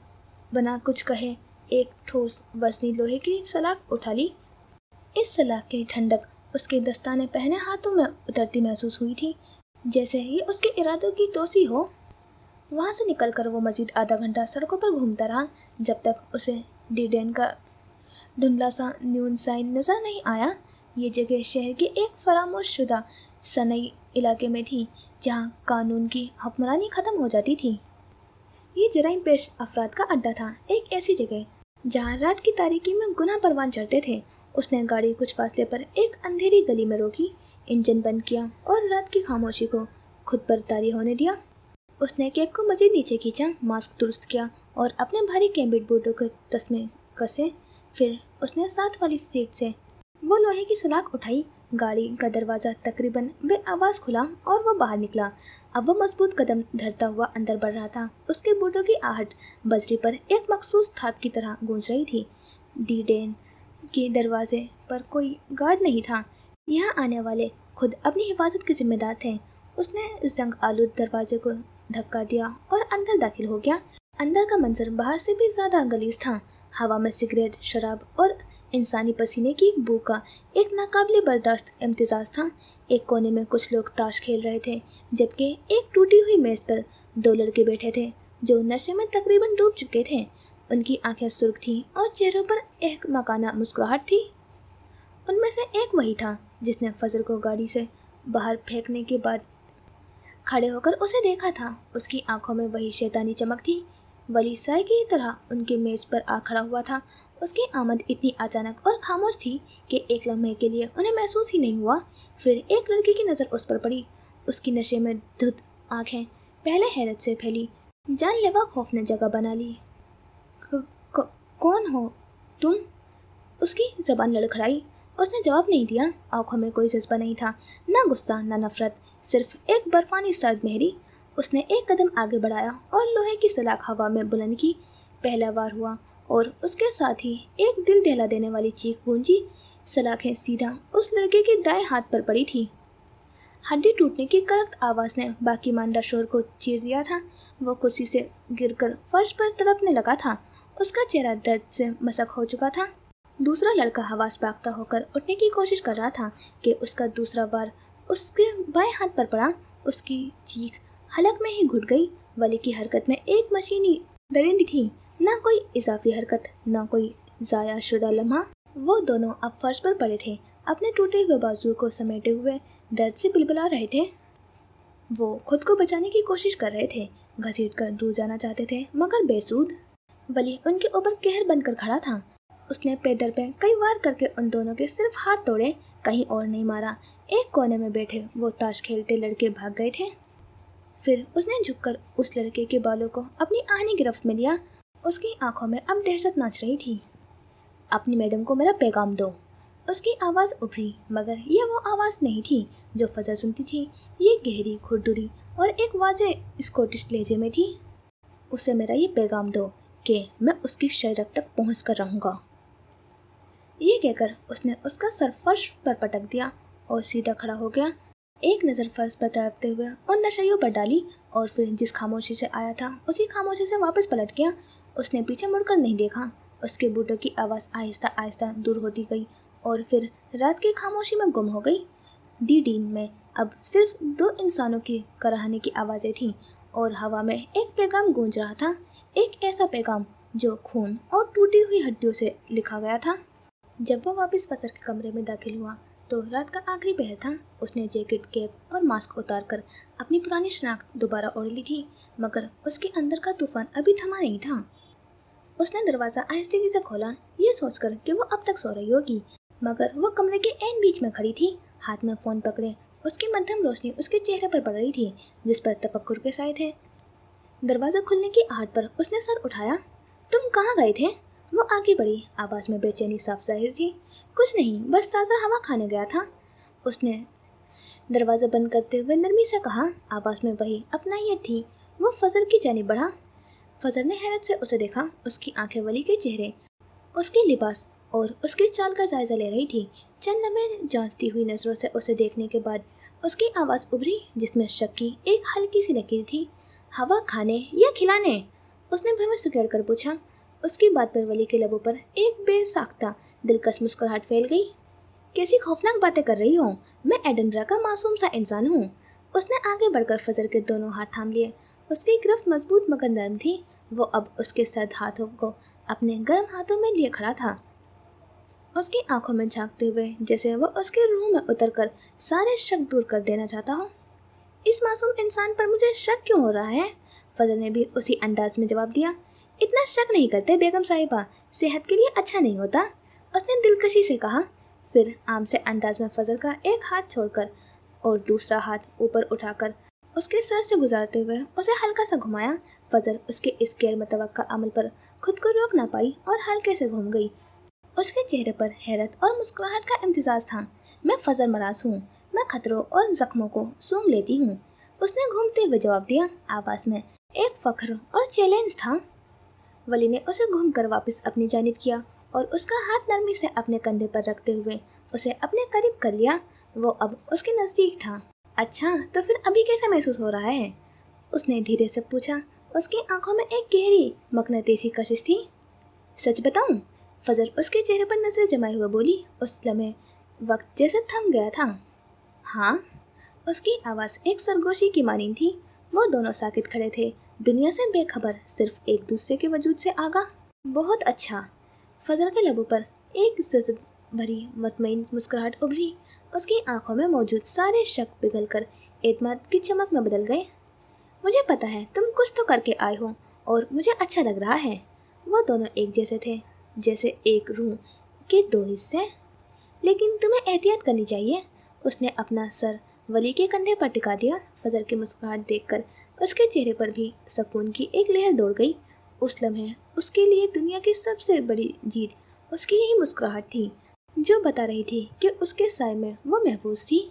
बना कुछ कहे एक ठोस वजनी लोहे की सलाख उठा ली। इस सलाख की ठंडक उसके दस्ताने पहने हाथों में उतरती महसूस हुई थी, जैसे ये उसके इरादों की तोसी हो। वहाँ से निकलकर वो मज़ीद आधा घंटा सड़कों पर घूमता रहा, जब तक उसे दी डेन का धुंधला सा न्यून साइन नज़र नहीं आया। ये जगह शहर के एक फरामोश शुदा सनई इलाके में थी, जहाँ कानून की हुक्मरानी ख़त्म हो जाती थी। ये जराइम पेश अफराद का अड्डा था, एक ऐसी जगह जहाँ रात की तारीकी में गुनाह परवान चढ़ते थे। उसने गाड़ी कुछ फासले पर एक अंधेरी गली में रोकी, इंजन बंद किया और रात की खामोशी को खुद पर तारी होने दिया। उसने कैप को मज़ीद नीचे खींचा, मास्क दुरुस्त किया और अपने भारी कैम्बिट बूटों के तस्मे कसे। फिर उसने साथ वाली सीट से वो लोहे की सलाख उठाई। गाड़ी का दरवाज़ा तकरीबन बेआवाज़ खुला और वो बाहर निकला। अब वो मजबूत कदम धरता हुआ अंदर बढ़ रहा था। उसके बूटों की आहट बजरी पर एक मखसूस थाप की तरह गूंज रही थी। डी डेन के दरवाजे पर कोई गार्ड नहीं था। यहाँ आने वाले खुद अपनी हिफाजत के जिम्मेदार थे। उसने जंग आलूद दरवाजे को धक्का दिया और अंदर दाखिल हो गया। अंदर का मंजर बाहर से भी ज़्यादा गलीज था। हवा में सिगरेट, शराब और इंसानी पसीने की बू का एक नाकाबिले बर्दाश्त इम्तिजाज था। एक कोने में कुछ लोग ताश खेल रहे थे, जबकि एक टूटी हुई मेज़ पर दो लड़के बैठे थे जो नशे में तकरीबन डूब चुके थे। उनकी आंखें सुर्ख थीं और चेहरों पर एक मकाना मुस्कुराहट थी। उनमें से एक वही था जिसने फजर को गाड़ी से बाहर फेंकने के बाद खड़े होकर उसे देखा था। उसकी आंखों में वही शैतानी चमक थी। वली साय की तरह उनके मेज़ पर आ खड़ा हुआ था। उसकी आमद इतनी अचानक और खामोश थी कि एक लम्हे के लिए उन्हें महसूस ही नहीं हुआ। फिर एक लड़की की नज़र उस पर पड़ी। उसकी नशे में धुत आंखें पहले हैरत से फैली, जानलेवा खौफ ने जगह बना ली। कौन हो तुम? उसकी ज़बान लड़खड़ाई। उसने जवाब नहीं दिया। आंखों में कोई जज्बा नहीं था, ना गुस्सा ना नफरत, सिर्फ एक बर्फानी सर्द मेहरी। उसने एक कदम आगे बढ़ाया और लोहे की सलाख हवा में बुलंद की। पहला वार हुआ और उसके साथ ही एक दिल दहला देने वाली चीख गूंजी। सलाखें सीधा उस लड़के के दाएं हाथ पर पड़ी थी। हड्डी टूटने की कड़क आवाज़ ने बाकी मानदार शोर को चीर दिया था। वो कुर्सी से गिरकर फर्श पर तड़पने लगा था। उसका चेहरा दर्द से मसक हो चुका था। दूसरा लड़का हवास पागता होकर उठने की कोशिश कर रहा था कि उसका दूसरा वार उसके बाएं हाथ पर पड़ा। उसकी चीख हलक में ही घुट गई। वली की हरकत में एक मशीनी दरिंदी थी, ना कोई इजाफी हरकत, ना कोई ज़ाया शुदा लम्हा। वो दोनों अब फर्श पर पड़े थे, अपने टूटे हुए बाजू को समेटे हुए दर्द से बिलबिला रहे थे। वो खुद को बचाने की कोशिश कर रहे थे, घसीट कर दूर जाना चाहते थे, मगर बेसूद। वली उनके ऊपर कहर बनकर खड़ा था। उसने पैदल पे कई वार करके उन दोनों के सिर्फ हाथ तोड़े, कहीं और नहीं मारा। एक कोने में बैठे वो ताश खेलते लड़के भाग गए थे। फिर उसने झुककर उस लड़के के बालों को अपनी आहनी गिरफ्त में लिया। उसकी आंखों में अब दहशत नाच रही थी। अपनी मैडम को मेरा पैगाम दो। उसकी आवाज़ उभरी, मगर ये वो आवाज़ नहीं थी जो फजर सुनती थी। ये गहरी, खुरदुरी और एक वाज़ेह स्कॉटिश लहजे में थी। उसे मेरा ये पैगाम दो कि मैं उसकी शरीर तक पहुँच कर रहूँगा। ये कहकर उसने उसका सर फर्श पर पटक दिया और सीधा खड़ा हो गया। एक नज़र फर्श पर तड़पते हुए उन नशइयों पर डाली और फिर जिस खामोशी से आया था उसी खामोशी से वापस पलट गया। उसने पीछे मुड़कर नहीं देखा। उसके बूटों की आवाज़ आहिस्ता आहिस्ता दूर होती गई और फिर रात की खामोशी में गुम हो गई। दी डीन में अब सिर्फ दो इंसानों की कराहने की आवाज़ें थीं और हवा में एक पैगाम गूंज रहा था। एक ऐसा पैगाम जो खून और टूटी हुई हड्डियों से लिखा गया था। जब वो वापस फजर के कमरे में दाखिल हुआ तो रात का आखिरी पहर था। उसने जैकेट, कैप और मास्क उतार कर अपनी पुरानी शनाख्त दोबारा ओढ़ ली थी, मगर उसके अंदर का तूफान अभी थमा नहीं था। उसने दरवाज़ा आहिस्ते से खोला, ये सोचकर कि वो अब तक सो रही होगी, मगर वो कमरे के ऐन बीच में खड़ी थी, हाथ में फ़ोन पकड़े। उसकी मध्यम रोशनी उसके चेहरे पर पड़ रही थी, जिस पर तफक्कुर के साए थे। दरवाज़ा खुलने की आहट पर उसने सर उठाया। तुम कहाँ गए थे? वो आगे बढ़ी, आवाज़ में बेचैनी साफ जाहिर थी। कुछ नहीं, बस ताज़ा हवा खाने गया था। उसने दरवाज़ा बंद करते हुए नरमी से कहा, आवाज़ में वही अपनाहियत थी। वो फजर की जानिब बढ़ा। फजर ने हैरत से उसे देखा। उसकी आंखें वली के चेहरे, उसके लिबास और उसकी चाल का जायजा ले रही थी। चंद लम्हे जांचती हुई नज़रों से उसे देखने के बाद उसकी आवाज़ उभरी, जिसमें शक की एक हल्की सी लकीर थी। हवा खाने या खिलाने? उसने भय में सुकेड़ कर पूछा। उसकी बात पर वली के लबों पर एक बेसाख्ता दिलकश मुस्कुराहट फैल गई। कैसी खौफनाक बातें कर रही हो? मैं एडनबरा का मासूम सा इंसान हूँ। उसने आगे बढ़कर फजर के दोनों हाथ थाम लिए। उसकी गिरफ्त मजबूत मगर नरम थी। वो अब उसके सर्द हाथों को अपने गर्म हाथों में लिए खड़ा था, उसकी आंखों में झांकते हुए, जैसे वो उसके रूह में उतरकर सारे शक दूर कर देना चाहता हो। इस मासूम इंसान पर मुझे शक क्यों हो रहा है? फजर ने भी उसी अंदाज में जवाब दिया। इतना शक नहीं करते बेगम साहिबा, सेहत के लिए अच्छा नहीं होता, उसने दिलकशी से कहा। फिर आम से अंदाज में फजर का एक हाथ छोड़कर और दूसरा हाथ ऊपर उठाकर उसके सर से गुजारते हुए उसे हल्का सा घुमाया। फजर उसके इस गैर मुतवक्का अमल पर खुद को रोक ना पाई और हल्के से घूम गई। उसके चेहरे पर हैरत और मुस्कुराहट का इम्तिजाज था। मैं फजर मराज हूँ, मैं खतरों और जख्मों को सूंघ लेती हूँ, उसने घूमते हुए जवाब दिया। आवाज़ में एक फख्र और चैलेंज था। वली ने उसे घूमकर वापस अपनी जानिब किया और उसका हाथ नरमी से अपने कंधे पर रखते हुए उसे अपने करीब कर लिया। वो अब उसके नज़दीक था। अच्छा, तो फिर अभी कैसा महसूस हो रहा है? उसने धीरे से पूछा। उसकी आंखों में एक गहरी मकनतीसी कशिश थी। सच बताऊं? फजर उसके चेहरे पर नजर जमाए हुए बोली। उस लम्हे वक्त जैसे थम गया था। हाँ, उसकी आवाज़ एक सरगोशी की मानीं थी। वो दोनों साकित खड़े थे, दुनिया से बेखबर, सिर्फ एक दूसरे के वजूद से आगाह। बहुत अच्छा। फजर के लबों पर एक जज़्ब भरी मुतमईन मुस्कुराहट उभरी। उसकी आंखों में मौजूद सारे शक पिघलकर एतमाद की चमक में बदल गए। मुझे पता है तुम कुछ तो करके आए हो और मुझे अच्छा लग रहा है। वो दोनों एक जैसे थे, जैसे एक रूह के दो हिस्से। लेकिन तुम्हें एहतियात करनी चाहिए। उसने अपना सर वली के कंधे पर टिका दिया। फजर की मुस्कुराहट देखकर उसके चेहरे पर भी सुकून की एक लहर दौड़ गई। उस लम्हे उसके लिए दुनिया की सबसे बड़ी जीत उसकी यही मुस्कुराहट थी, जो बता रही थी कि उसके साए में वो महफूज थी।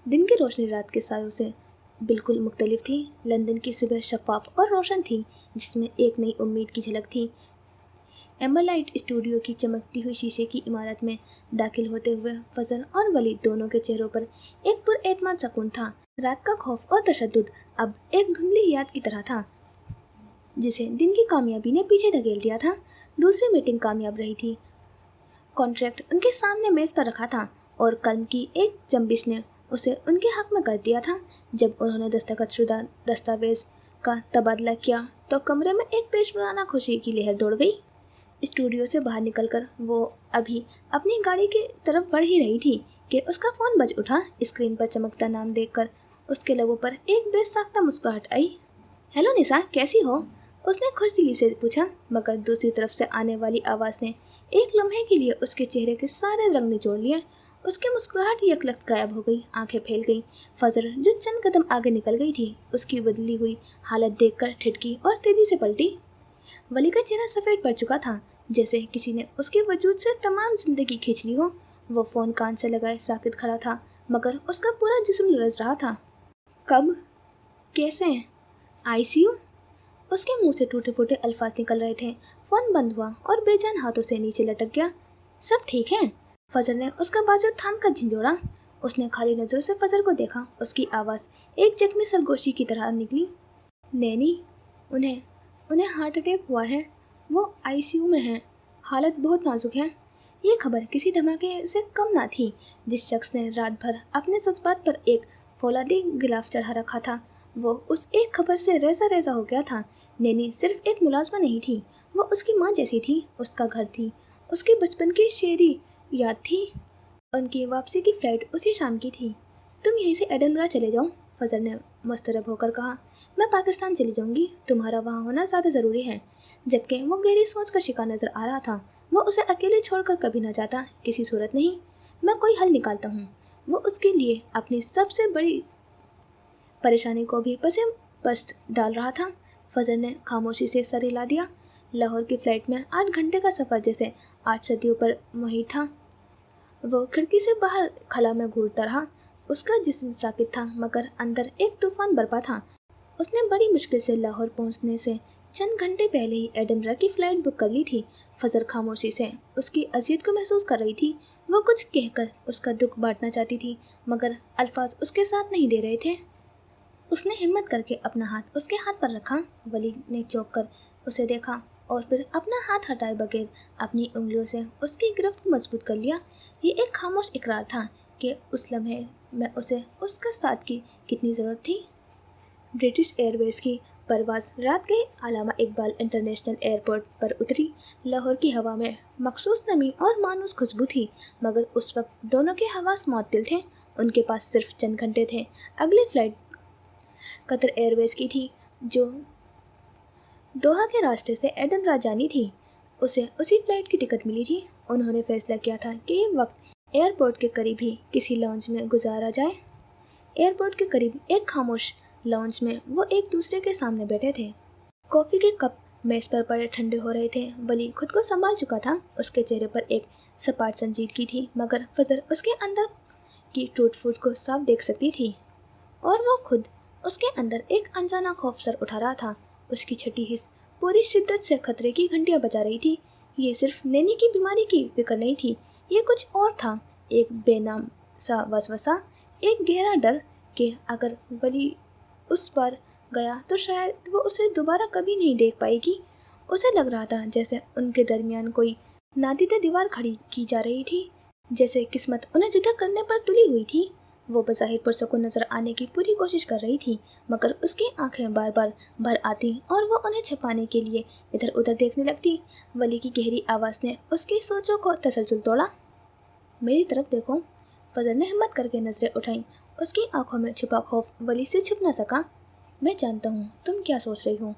दिन की रोशनी रात के सायों से बिल्कुल मुख्तलिफ थी। लंदन की सुबह शफाफ और रोशन थी, जिसमें एक नई उम्मीद की झलक थी। एम्बरलाइट स्टूडियो की चमकती हुई शीशे की इमारत में दाखिल होते हुए फजर और वली दोनों के चेहरों पर एक पुरएतमाद सुकून था। रात का खौफ और तशद्दुद अब एक धुंधली याद की तरह था, जिसे दिन की कामयाबी ने पीछे धकेल दिया था। दूसरी मीटिंग कामयाब रही थी। कॉन्ट्रैक्ट उनके सामने मेज़ पर रखा था और कलम की एक जंबिश ने उसे उनके हक में कर दिया था। जब उन्होंने दस्तखतशुदा दस्तावेज का तबादला किया तो कमरे में एक पेशवाराना खुशी की लहर दौड़ गई। स्टूडियो से बाहर निकलकर वो अभी अपनी गाड़ी की तरफ बढ़ ही रही थी कि उसका फ़ोन बज उठा। स्क्रीन पर चमकता नाम देखकर उसके लबों पर एक बेसाख्ता मुस्कुराहट आई। हेलो निशा, कैसी हो? उसने खुश दिली से पूछा, मगर दूसरी तरफ से आने वाली आवाज़ ने एक लम्हे के लिए उसके चेहरे के सारे रंग निचोड़ लिए। उसकी मुस्कुराहट यकलख्त गायब हो गई, आंखें फैल गईं। फजर जो चंद कदम आगे निकल गई थी, उसकी बदली हुई हालत देखकर ठिठकी और तेजी से पलटी। वली का चेहरा सफ़ेद पड़ चुका था, जैसे किसी ने उसके वजूद से तमाम जिंदगी खींच ली हो। वो फ़ोन कान से लगाए साकित खड़ा था, मगर उसका पूरा जिस्म लरज़ रहा था। कब? कैसे? आईसीयू? उसके मुंह से टूटे फूटे अल्फाज निकल रहे थे। फ़ोन बंद हुआ और बेजान हाथों से नीचे लटक गया। सब ठीक है? फजर ने उसका बाजू थाम कर झिंझोड़ा। उसने खाली नज़रों से फजर को देखा। उसकी आवाज़ एक जख्मी सरगोशी की तरह निकली। नैनी, उन्हें हार्ट अटैक हुआ है। वो आईसीयू में हैं। हालत बहुत नाजुक है। ये खबर किसी धमाके से कम ना थी। जिस शख्स ने रात भर अपने जज्बात पर एक फौलादी गिलाफ चढ़ा रखा था, वो उस एक खबर से रेजा रेजा हो गया था। नैनी सिर्फ एक मुलाजमा नहीं थी, वो उसकी माँ जैसी थी। उसका घर थी, उसके बचपन की शेरी याद थी। उनकी वापसी की फ़्लाइट उसी शाम की थी। तुम यहीं से एडिनबरा चले जाओ, फजर ने मुस्तरब होकर कहा। मैं पाकिस्तान चली जाऊंगी, तुम्हारा वहाँ होना ज़्यादा ज़रूरी है। जबकि वो गहरी सोच का शिकार नज़र आ रहा था। वो उसे अकेले छोड़कर कभी न जाता, किसी सूरत नहीं। मैं कोई हल निकालता हूँ। वो उसके लिए अपनी सबसे बड़ी परेशानी को भी पसे पस्त डाल रहा था। फजर ने खामोशी से सर हिला दिया। लाहौर की फ़्लाइट में 8 घंटे का सफ़र जैसे 8 सदियों पर मुहित था। वो खिड़की से बाहर खला में घूरता रहा। उसका जिस्म साकित था, मगर अंदर एक तूफान बरपा था। उसने बड़ी मुश्किल से लाहौर पहुंचने से चंद घंटे पहले ही एडिनबरा की फ़्लाइट बुक कर ली थी। फजर खामोशी से उसकी अजियत को महसूस कर रही थी। वो कुछ कहकर उसका दुख बांटना चाहती थी, मगर अल्फाज उसके साथ नहीं दे रहे थे। उसने हिम्मत करके अपना हाथ उसके हाथ पर रखा। वली ने चौंक कर उसे देखा और फिर अपना हाथ हटाए बगैर अपनी उंगलियों से उसकी गिरफ्त को मजबूत कर लिया। ये एक खामोश इकरार था कि उस लम्हे में उसे उसका साथ की कितनी ज़रूरत थी। ब्रिटिश एयरवेज की परवाज़ रात के अलामा इकबाल इंटरनेशनल एयरपोर्ट पर उतरी। लाहौर की हवा में मखसूस नमी और मानूस खुशबू थी, मगर उस वक्त दोनों के हवास मुअत्तिल थे। उनके पास सिर्फ चंद घंटे थे। अगली फ़्लाइट कतर एयरवेज की थी, जो दोहा के रास्ते से एडिनबरा जानी थी। उसे उसी फ्लाइट की टिकट मिली थी। उन्होंने फैसला किया था कि ये वक्त एयरपोर्ट के करीब ही किसी लॉन्ज में गुजारा जाए। एयरपोर्ट के करीब एक खामोश लॉन्ज में वो एक दूसरे के सामने बैठे थे। कॉफ़ी के कप मेज़ पर पड़े ठंडे हो रहे थे। वली खुद को संभाल चुका था। उसके चेहरे पर एक सपाट संजीदगी थी, मगर फजर उसके अंदर की टूट फूट को साफ देख सकती थी। और वो खुद उसके अंदर एक अनजाना खौफ सर उठा रहा था। उसकी छठी हिस्स पूरी शिद्दत से खतरे की घंटियां बजा रही थी। ये सिर्फ नैनी की बीमारी की फिक्र नहीं थी, ये कुछ और था। एक बेनाम सा वसवसा, एक गहरा डर कि अगर वली उस पर गया तो शायद वो उसे दोबारा कभी नहीं देख पाएगी। उसे लग रहा था जैसे उनके दरमियान कोई नादिदा दीवार खड़ी की जा रही थी, जैसे किस्मत उन्हें जुदा करने पर तुली हुई थी। वो बज़ाहिर पुरसुकून नजर आने की पूरी कोशिश कर रही थी, मगर उसकी आंखें बार बार भर आती और वो उन्हें छिपाने के लिए इधर उधर देखने लगती। वली की गहरी आवाज़ ने उसकी सोचों को तसलसल तोड़ा। मेरी तरफ देखो। फजर ने हिम्मत करके नजरें उठाईं। उसकी आंखों में छुपा खौफ वली से छुप न सका। मैं जानता हूँ तुम क्या सोच रही हो।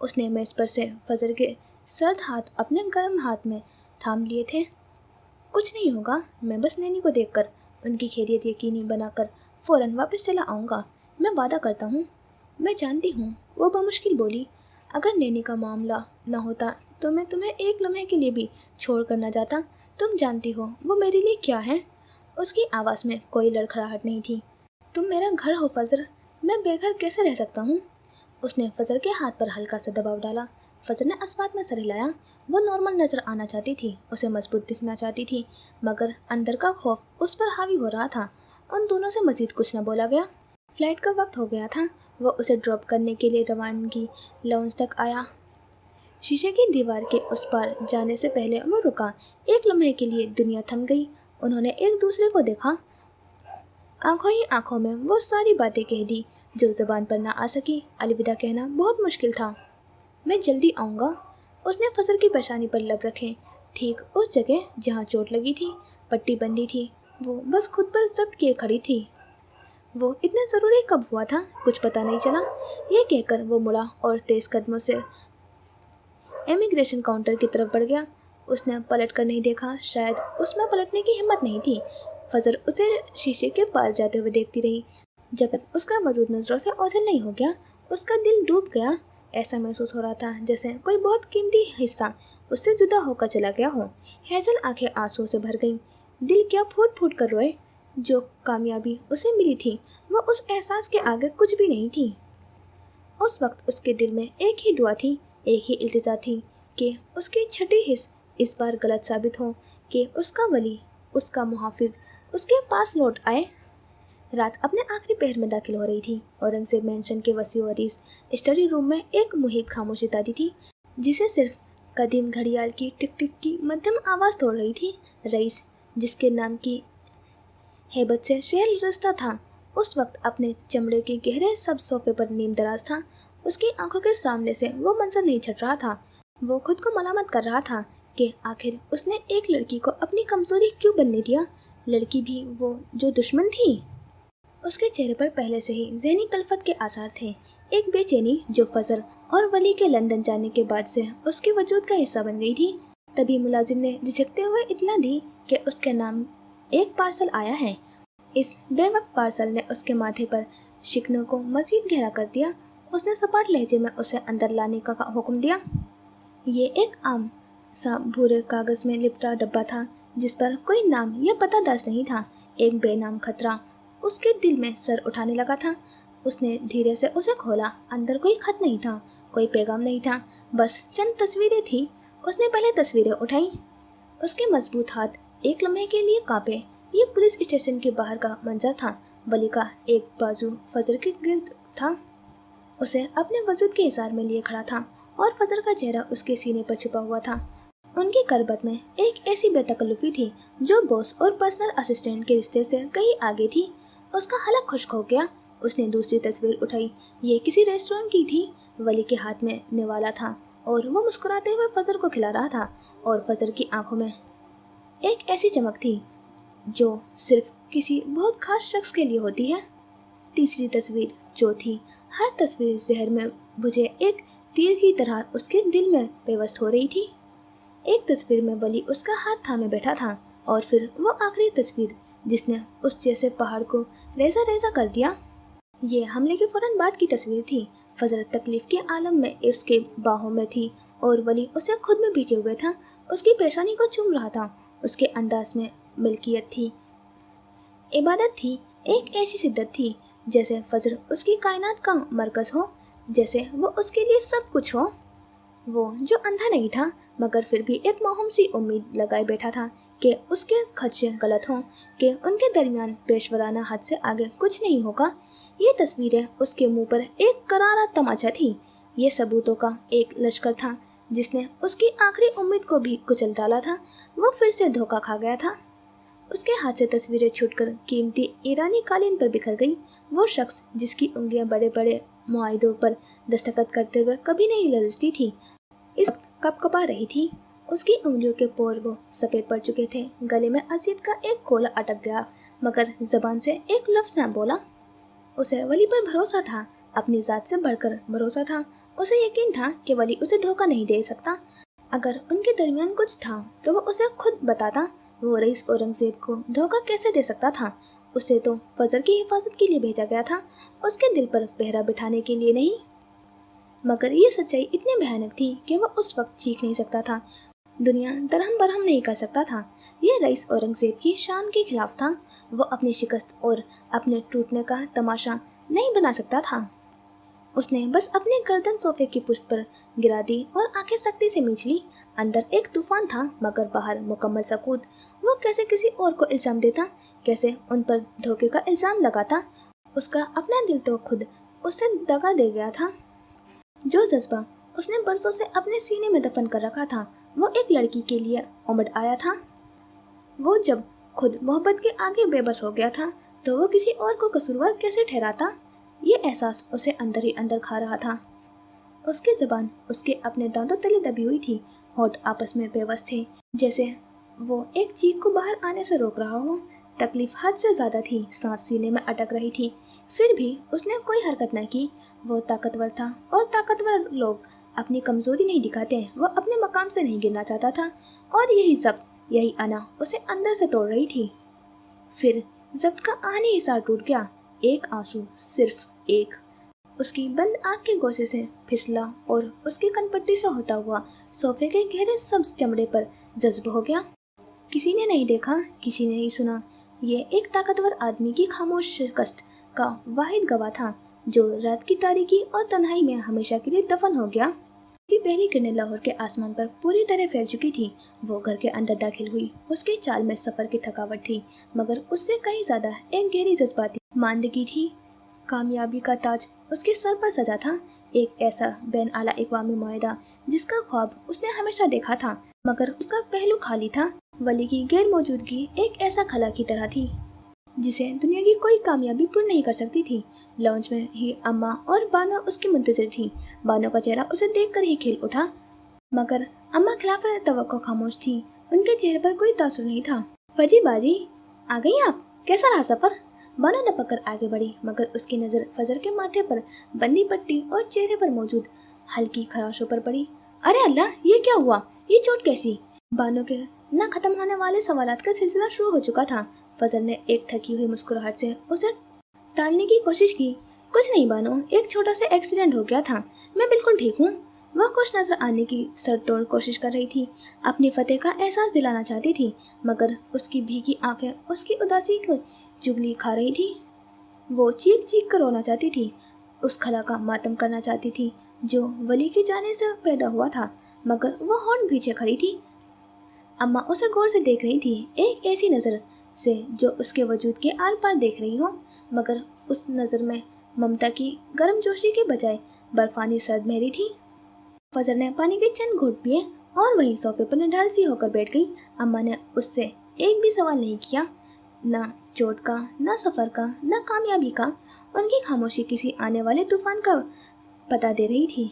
उसने मेज़ पर से फजर के सर्द हाथ अपने गर्म हाथ में थाम लिए थे। कुछ नहीं होगा, मैं बस नैनी को देखकर उनकी खैरियत यकीनी बनाकर फ़ौरन वापस चला आऊँगा। मैं वादा करता हूँ। मैं जानती हूँ, वो बमुश्किल बोली। अगर नैनी का मामला न होता तो मैं तुम्हें एक लम्हे के लिए भी छोड़ कर न जाता। तुम जानती हो वो मेरे लिए क्या है। उसकी आवाज़ में कोई लड़खड़ाहट नहीं थी। तुम मेरा घर हो फजर, मैं बेघर कैसे रह सकता हूँ। उसने फजर के हाथ पर हल्का सा दबाव डाला। फजर ने अस्बात में सर हिलाया। वो नॉर्मल नज़र आना चाहती थी, उसे मजबूत दिखना चाहती थी, मगर अंदर का खौफ उस पर हावी हो रहा था। उन दोनों से मजीद कुछ न बोला गया। फ्लाइट का वक्त हो गया था। वो उसे ड्रॉप करने के लिए रवानगी लॉन्ज तक आया। शीशे की दीवार के उस पार जाने से पहले वो रुका। एक लम्हे के लिए दुनिया थम गई। उन्होंने एक दूसरे को देखा। आंखों ही आंखों में वो सारी बातें कह दी जो ज़बान पर ना आ सकी। अलविदा कहना बहुत मुश्किल था। मैं जल्दी आऊँगा। उसने फजर की पेशानी पर लब रखे, ठीक उस जगह जहाँ चोट लगी थी। पट्टी बंदी थी। वो बस खुद पर जब्त किए खड़ी थी। वो इतना ज़रूरी कब हुआ था, कुछ पता नहीं चला। ये कहकर वो मुड़ा और तेज़ कदमों से इमिग्रेशन काउंटर की तरफ बढ़ गया। उसने पलट कर नहीं देखा, शायद उसमें पलटने की हिम्मत नहीं थी। फजर उसे शीशे के पार जाते हुए देखती रही। जब तक उसका वजूद नजरों से ओझल नहीं हो गया, उसका दिल डूब गया। ऐसा महसूस हो रहा था जैसे कोई बहुत कीमती हिस्सा उससे जुदा होकर चला गया हो। हेजल आंखें आंसुओं से भर गईं। दिल क्या फूट फूट कर रोए। जो कामयाबी उसे मिली थी वो उस एहसास के आगे कुछ भी नहीं थी। उस वक्त उसके दिल में एक ही दुआ थी, एक ही इल्तिजा थी कि उसकी छठी हिस्स इस बार गलत साबित हो, कि उसका वली, उसका मुहाफिज उसके पास लौट आए। रात अपने आखिरी पहर में दाखिल हो रही थी। औरंगजेब मैंशन के वसीओ अरीस स्टडी रूम में एक मुहिब खामोशी तारी थी, जिसे सिर्फ कदीम घड़ियाल की टिक टिक की मध्यम आवाज़ तोड़ रही थी। रईस, जिसके नाम की हेबत से शहर रस्ता था, उस वक्त अपने चमड़े के गहरे सब सोफे पर नीम दराज था। उसकी आंखों के सामने से वो मंजर नहीं छट रहा था। वो खुद को मलामत कर रहा था कि आखिर उसने एक लड़की को अपनी कमजोरी क्यों बनने दिया, लड़की भी वो जो दुश्मन थी। उसके चेहरे पर पहले से ही ज़हनी कल्फत के आसार थे, एक बेचैनी जो फजर और वली के लंदन जाने के बाद से उसके वजूद का हिस्सा बन गई थी। तभी मुलाजिम ने झिझकते हुए इत्तला दी कि उसके नाम एक पार्सल आया है। इस बेवक्त पार्सल ने उसके माथे पर शिकनों को मजीद गहरा कर दिया। उसने सपाट लहजे में उसे अंदर लाने का हुक्म दिया। ये एक आम सा भूरे कागज में लिपटा डब्बा था, जिस पर कोई नाम या पता दर्ज नहीं था। एक बेनाम खतरा उसके दिल में सर उठाने लगा था। उसने धीरे से उसे खोला। अंदर कोई खत नहीं था, कोई पैगाम नहीं था, बस चंद तस्वीरें थी। उसने पहले तस्वीरें उठाई। उसके मजबूत हाथ एक लम्हे के लिए कांपे। ये पुलिस स्टेशन के बाहर का मंजर था। वली का एक बाजू फजर के गिर्द था, उसे अपने वजूद के इज़हार में लिए खड़ा था, और फजर का चेहरा उसके सीने पर छुपा हुआ था। उनकी करबत में एक ऐसी बेतकल्लुफी थी जो बॉस और पर्सनल असिस्टेंट के रिश्ते से कहीं आगे थी। उसका हलक खुश्क हो गया। उसने दूसरी तस्वीर उठाई। ये किसी रेस्टोरेंट की थी। वली के हाथ में निवाला था और वो मुस्कुराते हुए फजर को खिला रहा था, और फजर की आंखों में एक ऐसी चमक थी जो सिर्फ किसी बहुत खास शख्स के लिए होती है। तीसरी तस्वीर जो थी, हर तस्वीर जहर में बुझे एक तीर की तरह उसके दिल में पेवस्त हो रही थी। एक तस्वीर में वली उसका हाथ थामे बैठा था, और फिर वो आखिरी तस्वीर जिसने उस जैसे पहाड़ को रेजा रेजा कर दिया। ये हमले के फौरन बाद की तस्वीर थी। फजर तकलीफ के आलम में उसके बाहों में थी, और वली उसे खुद में भींचे हुए था। उसकी पेशानी को चूम रहा था। उसके अंदाज में मिल्कियत थी, इबादत थी, एक ऐसी शिद्दत थी जैसे फजर उसकी कायनात का मरकज हो, जैसे वो उसके लिए सब कुछ हो। वो जो अंधा नहीं था, मगर फिर भी एक मासूम सी उम्मीद लगाए बैठा था कि उसके खदशे गलत हों, कि उनके दरमियान पेशवराना हद से आगे कुछ नहीं होगा। ये तस्वीरें उसके मुंह पर एक करारा तमाचा थी। ये सबूतों का एक लश्कर था जिसने उसकी आखिरी उम्मीद को भी कुचल डाला था। वो फिर से धोखा खा गया था। उसके हाथ से तस्वीरें छूटकर कीमती ईरानी कालीन पर बिखर गई। वो शख्स जिसकी उंगलियां बड़े बड़े मुआहिदों पर दस्तखत करते हुए कभी नहीं लरजती थी, इस कपकपा रही थी। उसकी उंगलियों के पोर वो सफ़ेद पड़ चुके थे। गले में अजीत का एक कोला अटक गया, मगर जबान से एक लफ्ज़ न बोला। उसे वली पर भरोसा था, अपनी ज़ात से बढ़कर भरोसा था। उसे यकीन था कि वली उसे धोखा नहीं दे सकता। अगर उनके दरमियान कुछ था तो वो उसे खुद बताता। वो रईस औरंगजेब को धोखा कैसे दे सकता था? उसे तो फजर की हिफाजत के लिए भेजा गया था, उसके दिल पर पहरा बिठाने के लिए नहीं। मगर ये सच्चाई इतनी भयानक थी कि वो उस वक्त चीख नहीं सकता था, दुनिया दरहम बरहम नहीं कर सकता था। ये रईस औरंगजेब की शान के खिलाफ था। वो अपनी शिकस्त और अपने टूटने का तमाशा नहीं बना सकता था। उसने बस अपनी गर्दन सोफे की पुश्त पर गिरा दी और आंखें सख्ती से मींच ली। अंदर एक तूफान था, मगर बाहर मुकम्मल सकूत। वो कैसे किसी और को इल्जाम देता, कैसे उन पर धोखे का इल्जाम लगाता? उसका अपना दिल तो खुद उससे दगा दे गया था। जो जज्बा उसने बरसों से अपने सीने में दफन कर रखा था, वो एक लड़की के लिए उमड़ आया था। वो जब खुद मोहब्बत के आगे बेबस हो गया था, तो वो किसी और को कसूरवार कैसे ठहराता? ये एहसास उसे अंदर ही अंदर खा रहा था। उसकी ज़बान उसके अपने दांतों तले दबी हुई थी। होठ आपस में बेबस थे, जैसे वो एक चीख को बाहर आने से रोक रहा हो। तकलीफ हद से ज़्यादा थी, सांस सीने में अटक रही थी। फिर भी उसने कोई हरकत न की। वो ताकतवर था, और ताकतवर लोग अपनी कमजोरी नहीं दिखाते, वो अपने मकाम से नहीं गिरना चाहता था। और यही जब्त, यही अना उसे अंदर से तोड़ रही थी। फिर जब्त का आने हिसार टूट गया। एक आंसू, सिर्फ एक, उसकी बंद आंख के गोसे से फिसला और उसकी कनपट्टी से होता हुआ सोफे के गहरे सब्ज चमड़े पर जज्ब हो गया। किसी ने नहीं देखा, किसी ने नहीं सुना। ये एक ताकतवर आदमी की खामोश शिकस्त का वाहिद गवाह था, जो रात की तारीकी और तन्हाई में हमेशा के लिए दफन हो गया। की पहली किरणें लाहौर के आसमान पर पूरी तरह फैल चुकी थी। वो घर के अंदर दाखिल हुई। उसकी चाल में सफर की थकावट थी, मगर उससे कहीं ज्यादा एक गहरी जज्बाती मानदगी थी। कामयाबी का ताज उसके सर पर सजा था, एक ऐसा बैन आला इकवामी मुआहदा जिसका ख्वाब उसने हमेशा देखा था, मगर उसका पहलू खाली था। वली की गैर मौजूदगी एक ऐसा खला की तरह थी जिसे दुनिया की कोई कामयाबी पूर्ण नहीं कर सकती थी। लॉन्च में ही अम्मा और बानो उसकी मुंतजिर थी। बानो का चेहरा उसे देखकर ही खिल उठा, मगर अम्मा खिलाफ तवक्को खामोश थी। उनके चेहरे पर कोई तासुर नहीं था। फजी बाजी, आ गई आप? कैसा रहा सफर? बानो लपक कर आगे बढ़ी, मगर उसकी नजर फजर के माथे पर बंदी पट्टी और चेहरे पर मौजूद हल्की खराशों पर पड़ी। अरे अल्लाह, ये क्या हुआ? ये चोट कैसी? बानो के न खत्म होने वाले सवालात का सिलसिला शुरू हो चुका था। फजर ने एक थकी हुई मुस्कुराहट से उसे टालने की कोशिश की। कुछ नहीं बानो, एक छोटा सा एक्सीडेंट हो गया था, मैं बिल्कुल ठीक हूँ। वह खुश नजर आने की सरतोड़ कोशिश कर रही थी, अपनी फतेह का एहसास दिलाना चाहती थी, मगर उसकी भीगी आंखें उसकी उदासी की चुगली खा रही थी। वो चीख चीख कर रोना चाहती थी, उस खला का मातम करना चाहती थी जो वली के जाने से पैदा हुआ था, मगर वो होंठ पीछे खड़ी थी। अम्मा उसे गौर से देख रही थी, एक ऐसी नज़र से जो उसके वजूद के आर पार देख रही हो, मगर उस नज़र में ममता की गर्मजोशी के बजाय बर्फानी सर्द मेहरी थी। फजर ने पानी के चंद घूंट पिए और वहीं सोफे पर निढाल सी होकर बैठ गई। अम्मा ने उससे एक भी सवाल नहीं किया, ना चोट का, ना सफ़र का, ना कामयाबी का। उनकी खामोशी किसी आने वाले तूफान का पता दे रही थी।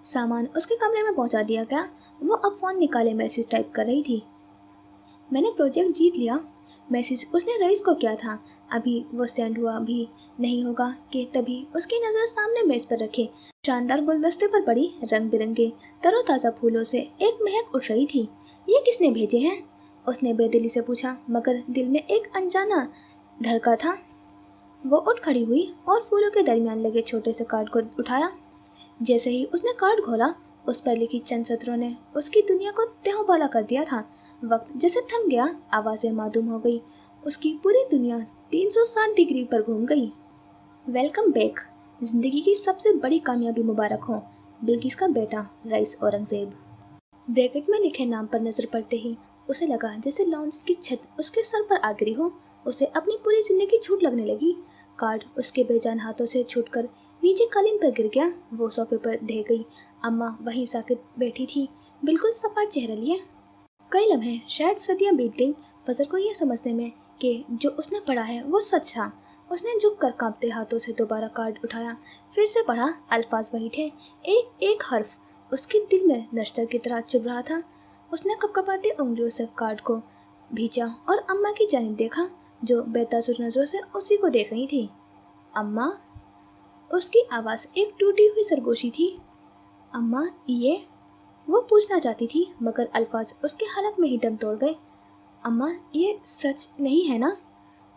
सामान उसके कमरे में पहुंचा दिया गया। वो अब फ़ोन निकाले मैसेज टाइप कर रही थी। मैंने प्रोजेक्ट जीत लिया। मैसेज उसने रईस को किया था, अभी वो सेंड हुआ भी नहीं होगा कि तभी उसकी नज़र सामने मेज़ पर रखे शानदार गुलदस्ते पर पड़ी। रंग बिरंगे तरोताज़ा फूलों से एक महक उठ रही थी। ये किसने भेजे हैं? उसने बेदिली से पूछा, मगर दिल में एक अनजाना धड़का था। वो उठ खड़ी हुई और फूलों के दरमियान लगे छोटे से कार्ड को उठाया। जैसे ही उसने कार्ड खोला, उस पर लिखी चंद सत्रों ने उसकी दुनिया को तहबाला कर दिया था। वक्त जैसे थम गया, आवाज़ें मादूम हो गई, उसकी पूरी दुनिया 360 डिग्री पर घूम गई। वेलकम बैक, जिंदगी की सबसे बड़ी कामयाबी मुबारक हो, बिल्किस का बेटा रईस औरंगजेब। ब्रैकेट में लिखे नाम पर नजर पड़ते ही उसे लगा जैसे लॉन्च की छत उसके सर पर आ गिरी हो। उसे अपनी पूरी जिंदगी झूठ लगने लगी। कार्ड उसके बेजान हाथों से छूटकर नीचे कालीन पर गिर गया। वो सोफे पर ढह गई। अम्मा वहीं साकित बैठी थी, बिल्कुल सपाट चेहरा लिए। कई लम्हे, शायद सदियां बीत गई फजर को यह समझने में कि जो उसने पढ़ा है वो सच था। उसने झुक कर कांपते हाथों से दोबारा कार्ड उठाया, फिर से पढ़ा। अल्फाज वही थे, एक एक हर्फ उसके दिल में नश्तर की तरह चुभ रहा था। उसने कपकपाती उंगलियों से कार्ड को भींचा और अम्मा की जानिब देखा, जो बेतासुर नजरों से उसी को देख रही थी। अम्मा, उसकी आवाज़ एक टूटी हुई सरगोशी थी। अम्मा, ये? वो पूछना चाहती थी, मगर अल्फाज उसके हलक में ही दम तोड़ गए। अम्मा, ये सच नहीं है ना?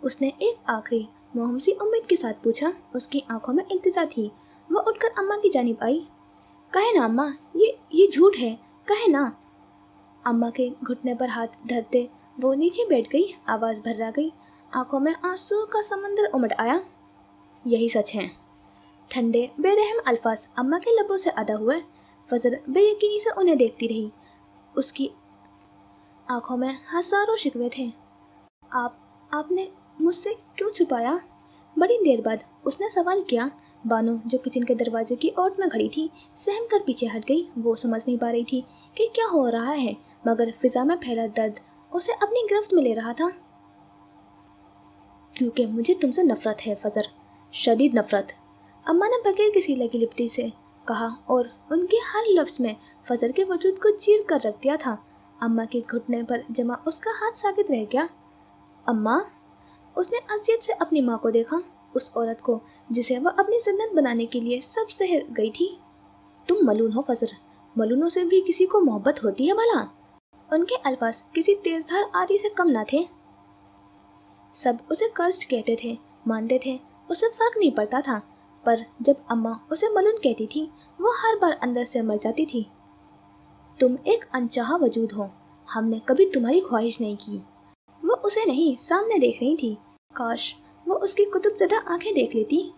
उसने एक आखिरी मोहम सी उम्मीद के साथ पूछा। उसकी आंखों में इल्तिजा थी। वो उठकर अम्मा की जानिब आई। कहे ना अम्मा, ये झूठ है, कहे ना। अम्मा के घुटने पर हाथ धरते वो नीचे बैठ गई। आवाज़ भर्रा गई, आंखों में आंसू का समंदर उमड़ आया। यही सच है। ठंडे बेरहम अल्फाज अम्मा के लबों से अदा हुए। फजर बेयकीनी से उन्हें देखती रही। उसकी आंखों में हजारों शिकवे थे। आपने मुझसे क्यों छुपाया? बड़ी देर बाद उसने सवाल किया। बानो, जो किचन के दरवाजे की ओट में खड़ी थी, सहम कर पीछे हट गई। वो समझ नहीं पा रही थी कि क्या हो रहा है, मगर फिजा में फैला दर्द उसे अपनी गिरफ्त में ले रहा था। क्योंकि मुझे तुमसे नफरत है फजर, शदीद नफरत, अम्मा ने बगैर किसी लगी लिपटी से कहा, और उनके हर लफ्ज़ में फजर के वजूद को चीर कर रख दिया था। अम्मा के घुटने पर जमा उसका हाथ साकित रह गया। अम्मा, उसने अजियत से अपनी माँ को देखा, उस औरत को जिसे वह अपनी जन्नत बनाने के लिए सब सह गई थी। तुम मलून हो फजर, मलूनों से भी किसी को मोहब्बत होती है भला? उनके अल्फाज किसी तेजधार आरी से कम ना थे। सब उसे कष्ट कहते थे, मानते थे, उसे फर्क नहीं पड़ता था, पर जब अम्मा उसे मलून कहती थी वो हर बार अंदर से मर जाती थी। तुम एक अनचाहा वजूद हो, हमने कभी तुम्हारी ख्वाहिश नहीं की। वो उसे नहीं, सामने देख रही थी। काश वो उसकी कुतुबज़दा आंखें देख लेती।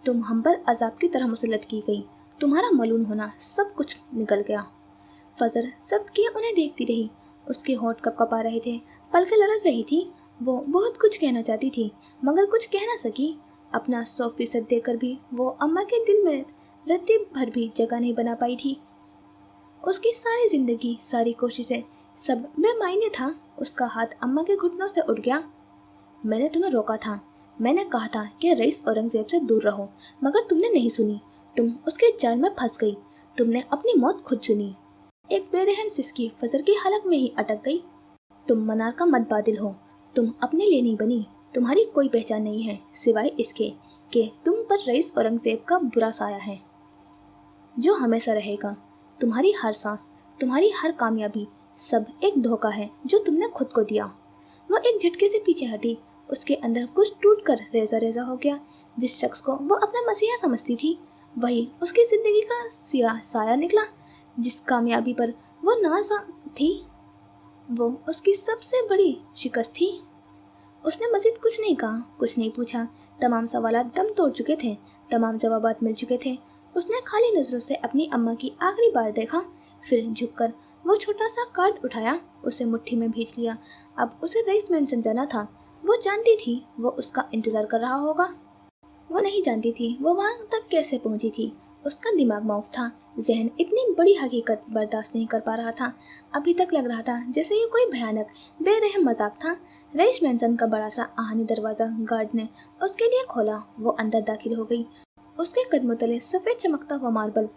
तुम हम पर अजाब की तरह मुसल्लत की गई, तुम्हारा मलून होना, सब कुछ निकल गया। फजर सबकी उन्हें देखती रही। उसके होंठ कपकपा रहे थे, पलकें लरस रही थी। वो बहुत कुछ कहना चाहती थी मगर कुछ कह ना सकी। अपना 100% देकर भी वो अम्मा के दिल में रत्ती भर भी जगह नहीं बना पाई थी। उसकी सारी जिंदगी, सारी कोशिशें, सब बेमायने था। उसका हाथ अम्मा के घुटनों से उठ गया। मैंने तुम्हें रोका था, मैंने कहा था कि रईस औरंगजेब से दूर रहो, मगर तुमने नहीं सुनी। तुम उसके जाल में फंस गई, तुमने अपनी मौत खुद चुनी। एक बेरहम सिसकी फजर की हलक में ही अटक गई। तुम मनार का मतबादिल हो, तुम अपने लिए नहीं बनी, तुम्हारी कोई पहचान नहीं है सिवाय इसके कि तुम पर रईस औरंगजेब का बुरा साया है जो हमेशा रहेगा। तुम्हारी हर सांस, तुम्हारी हर कामयाबी, सब एक धोखा है जो तुमने खुद को दिया। वो एक झटके से पीछे हटी। उसके अंदर कुछ टूटकर रेजा रेजा हो गया। जिस शख्स को वो अपना मसीहा समझती थी वही उसकी जिंदगी का सियाह साया निकला। जिस कामयाबी पर वो नाज़ थी वो उसकी सबसे बड़ी शिकस्त थी। उसने मजीद कुछ नहीं कहा, कुछ नहीं पूछा। तमाम सवालात दम तोड़ चुके थे, तमाम जवाबात मिल चुके थे। उसने खाली नजरों से अपनी अम्मा की आखिरी बार देखा, फिर झुककर वो छोटा सा कार्ड उठाया, उसे मुट्ठी में भींच लिया। अब उसे रईस मेंशन जाना था। वो जानती थी वो उसका इंतजार कर रहा होगा। वो नहीं जानती थी वो वहां तक कैसे पहुंची थी। उसका दिमाग माउफ था, जहन इतनी बड़ी हकीकत बर्दाश्त नहीं कर पा रहा था। अभी तक लग रहा था जैसे ये कोई भयानक बेरहम मजाक था। रईस मेंशन का बड़ा सा आहनी दरवाजा गार्ड ने उसके लिए खोला। वो अंदर दाखिल हो गई। उसके कदमों तले सफेद चमकता हुआ मार्बल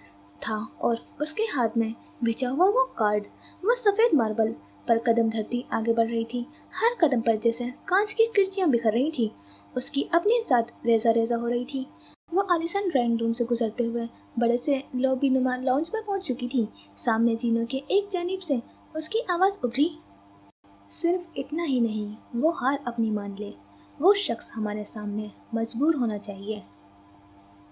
था और उसके हाथ में भिजा हुआ वो कार्ड। वो सफेद मार्बल पर कदम धरती आगे बढ़ रही थी। हर कदम पर जैसे कांच की किरचियां बिखर रही थी। उसकी अपनी जात रेजा रेजा हो रही थी। वो आलिशान ड्राइंग रूम से गुजरते हुए बड़े से लॉबी नुमा लॉन्च में पहुंच चुकी थी। सामने जीनों के एक जानिब से उसकी आवाज़ उभरी, सिर्फ इतना ही नहीं, वो हार अपनी मान ले। वो शख्स हमारे सामने मजबूर होना चाहिए।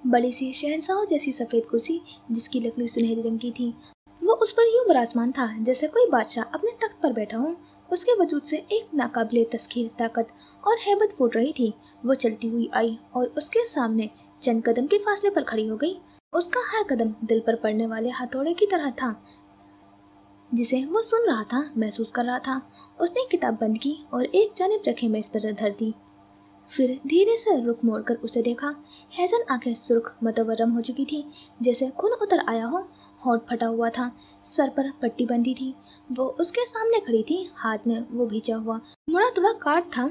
बड़ी सी शहंशाह जैसी सफ़ेद कुर्सी जिसकी लकड़ी सुनहरी रंग की थी, वो उस पर यूं विराजमान था जैसे कोई बादशाह अपने तख्त पर बैठा हो। उसके वजूद से एक नाकाबिले तस्खीर ताकत और हैबत फूट रही थी। वो चलती हुई आई और उसके सामने चंद कदम के फासले पर खड़ी हो गई। उसका हर कदम दिल पर पड़ने वाले हथौड़े की तरह था जिसे वो सुन रहा था, महसूस कर रहा था। उसने किताब बंद की और एक जानिब रखे मेज पर धर दी। फिर धीरे से रुख मोड़कर उसे देखा। हैजन आंखें सुर्ख मतवरम हो चुकी थी, जैसे खून उतर आया हो। होंठ फटा हुआ था, सर पर पट्टी बंधी थी। वो उसके सामने खड़ी थी, हाथ में वो भींचा हुआ मुड़ा तुड़ा कार्ड था।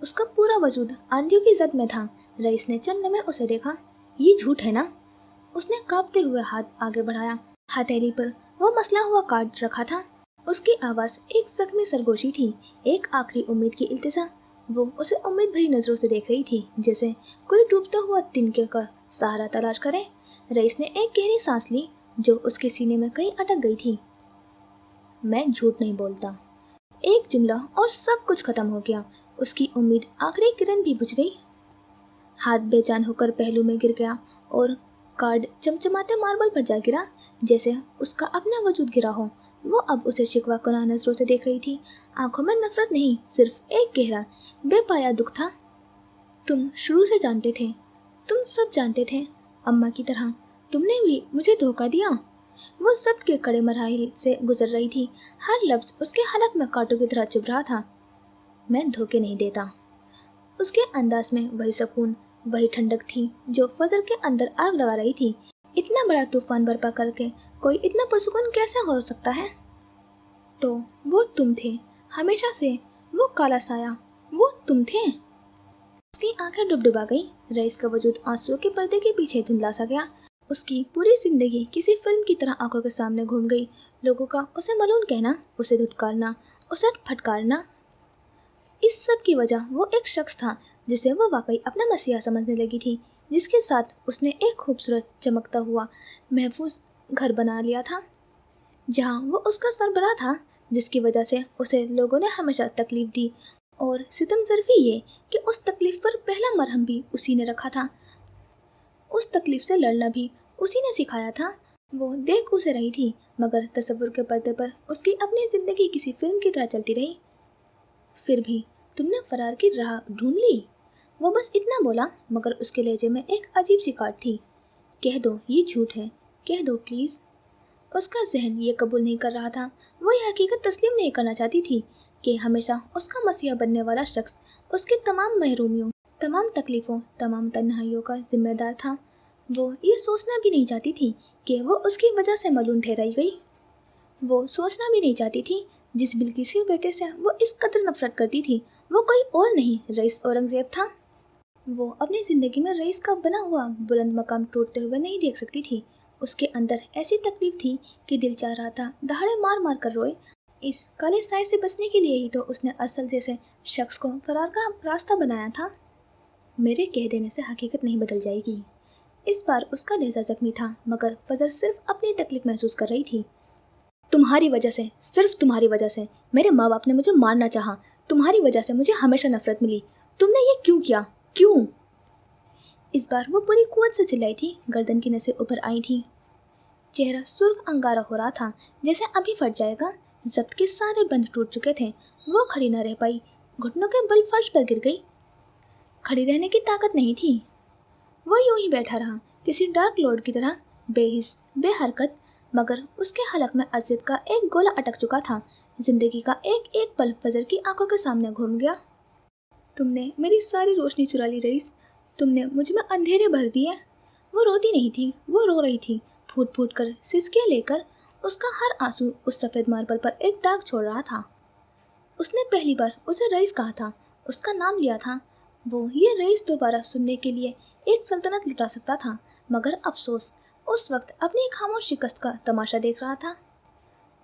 उसका पूरा वजूद आंधियों की जद में था। रईस ने चंद में उसे देखा। ये झूठ है ना? उसने कांपते हुए हाथ आगे बढ़ाया। हथेली पर वो मसला हुआ कार्ड रखा था। उसकी आवाज़ एक जख्मी सरगोशी थी, एक आखिरी उम्मीद की इल्तिजा। वो उसे उम्मीद भरी नजरों से देख रही थी, जैसे कोई डूबता हुआ तिनके का सहारा तलाश करे। रईस ने एक गहरी सांस ली जो उसके सीने में कहीं अटक गई थी। मैं झूठ नहीं बोलता। एक जुमला और सब कुछ खत्म हो गया। उसकी उम्मीद आखिरी किरण भी बुझ गई। हाथ बेजान होकर पहलू में गिर गया और कार्ड चमचमाते मार्बल पर जा गिरा, जैसे उसका अपना वजूद गिरा हो। वो अब उसे शिकवा कुनाह नजरों से देख रही थी। आंखों में नफरत नहीं, सिर्फ एक गहरा बेपाया दुख था। तुम शुरू से जानते थे, तुम सब जानते थे, अम्मा की तरह तुमने भी मुझे धोखा दिया। वो सब के कड़े मराहिल से गुजर रही थी। हर लफ्ज उसके हलक में कांटों की तरह चुभ रहा था। मैं धोखे नहीं देता। उसके अंदाज में वही सुकून, वही ठंडक थी जो फजर के अंदर आग लगा रही थी। इतना बड़ा तूफान बर्पा करके कोई इतना पुरसुकून कैसे हो सकता है? तो वो तुम थे, हमेशा से वो काला साया, वो तुम थे। उसकी आंखें डुबडुबा गई। रईस का वजूद आंसुओं के पर्दे के पीछे धुंधला सा गया। उसकी पूरी जिंदगी किसी फिल्म की तरह आंखों के सामने घूम गई। लोगों का उसे मलून कहना, उसे धुतकारना, उसे फटकारना, इस सब की वजह वो एक शख्स था जिसे वो वाकई अपना मसीहा समझने लगी थी। जिसके साथ उसने एक खूबसूरत चमकता हुआ महफूज घर बना लिया था, जहाँ वो उसका सरबराह था, जिसकी वजह से उसे लोगों ने हमेशा तकलीफ दी। और सितम ज़रफ़ी ये कि उस तकलीफ पर पहला मरहम भी उसी ने रखा था, उस तकलीफ से लड़ना भी उसी ने सिखाया था। वो देख उसे रही थी, मगर तसव्वुर के पर्दे पर उसकी अपनी ज़िंदगी किसी फिल्म की तरह चलती रही। फिर भी तुमने फरार की राह ढूंढ ली। वो बस इतना बोला, मगर उसके लहजे में एक अजीब सी काट थी। कह दो ये झूठ है, कह दो प्लीज़। उसका जहन ये कबूल नहीं कर रहा था। वो ये हकीकत तस्लीम नहीं करना चाहती थी कि हमेशा उसका मसीहा बनने वाला शख्स उसकी तमाम महरूमियों, तमाम तकलीफ़ों, तमाम तन्हाइयों का जिम्मेदार था। वो ये सोचना भी नहीं चाहती थी कि वो उसकी वजह से मलून ठहराई गई। वो सोचना भी नहीं चाहती थी जिस बिल्किस के बेटे से वो इस कदर नफरत करती थी, वो कोई और नहीं, रईस औरंगज़ेब था। वो अपनी ज़िंदगी में रईस का बना हुआ बुलंद मकाम टूटते हुए नहीं देख सकती थी। उसके अंदर ऐसी तकलीफ थी कि दिल चाह रहा था दहाड़े मार मार कर रोए। इस काले साए से बचने के लिए ही तो उसने अरसल जैसे शख्स को फरार का रास्ता बनाया था। मेरे कह देने से हकीकत नहीं बदल जाएगी। इस बार उसका लहजा जख्मी था, मगर फजर सिर्फ अपनी तकलीफ महसूस कर रही थी। तुम्हारी वजह से, सिर्फ तुम्हारी वजह से मेरे माँ बाप ने मुझे मारना चाहा। तुम्हारी वजह से मुझे हमेशा नफरत मिली। तुमने ये क्यों किया, क्यों? इस बार वो पूरी कुव्वत से चिल्लाई थी, गर्दन की नसें ऊपर आई थी। चेहरा सुर्ख अंगारा हो रहा था, जैसे अभी फट जाएगा। जब्त के सारे बंद टूट चुके थे। वो खड़ी न रह पाई, घुटनों के बल फर्श पर गिर गई। खड़ी रहने की ताकत नहीं थी। वो यूं ही बैठा रहा, किसी डार्क लॉर्ड की तरह, बेहिस, बेहरकत। मगर उसके हलक में अजियत का एक गोला अटक चुका था। जिंदगी का एक एक पल फजर की आंखों के सामने घूम गया। तुमने मेरी सारी रोशनी चुरा ली रईस, तुमने मुझ में अंधेरे भर दिए। वो रोती नहीं थी, वो रो रही थी, फूट फूट कर, सिसकियां लेकर। उसका हर आंसू उस सफ़ेद मार्बल पर एक दाग छोड़ रहा था। उसने पहली बार उसे रईस कहा था, उसका नाम लिया था। वो ये रईस दोबारा सुनने के लिए एक सल्तनत लुटा सकता था, मगर अफसोस उस वक्त अपनी खामोश शिकस्त का तमाशा देख रहा था।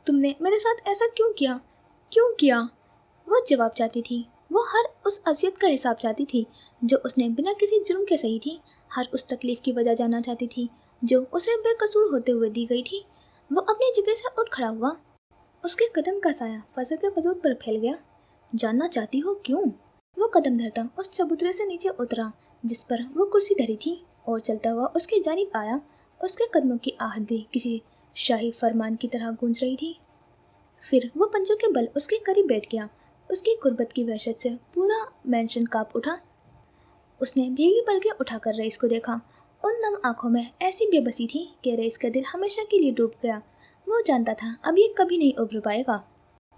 तुमने मेरे साथ ऐसा क्यों किया, क्यों किया? वो जवाब चाहती थी। वो हर उस अजियत का हिसाब चाहती थी जो उसने बिना किसी जुर्म के सही थी। हर उस तकलीफ की वजह जानना चाहती थी जो उसे बेकसूर होते हुए दी गई थी। वो अपनी जगह से उठ खड़ा हुआ। उसके कदम का साया फजर के वजूद पर फैल गया। जानना चाहती हो क्यों? वो कदम धरता उस चबूतरे से नीचे उतरा जिस पर वो कुर्सी धरी थी, और चलता हुआ उसकी जानिब आया। उसके कदमों की आहट भी किसी शाही फरमान की तरह गूंज रही थी। फिर वो पंजों के बल उसके करीब बैठ गया। उसकी कुर्बत की वहशत से पूरा मैंशन कांप उठा। उसने भीगी पलकें उठाकर रईस को देखा। उन नम आंखों में ऐसी बेबसी थी कि रईस का दिल हमेशा के लिए डूब गया। वो जानता था अब ये कभी नहीं उभर पाएगा।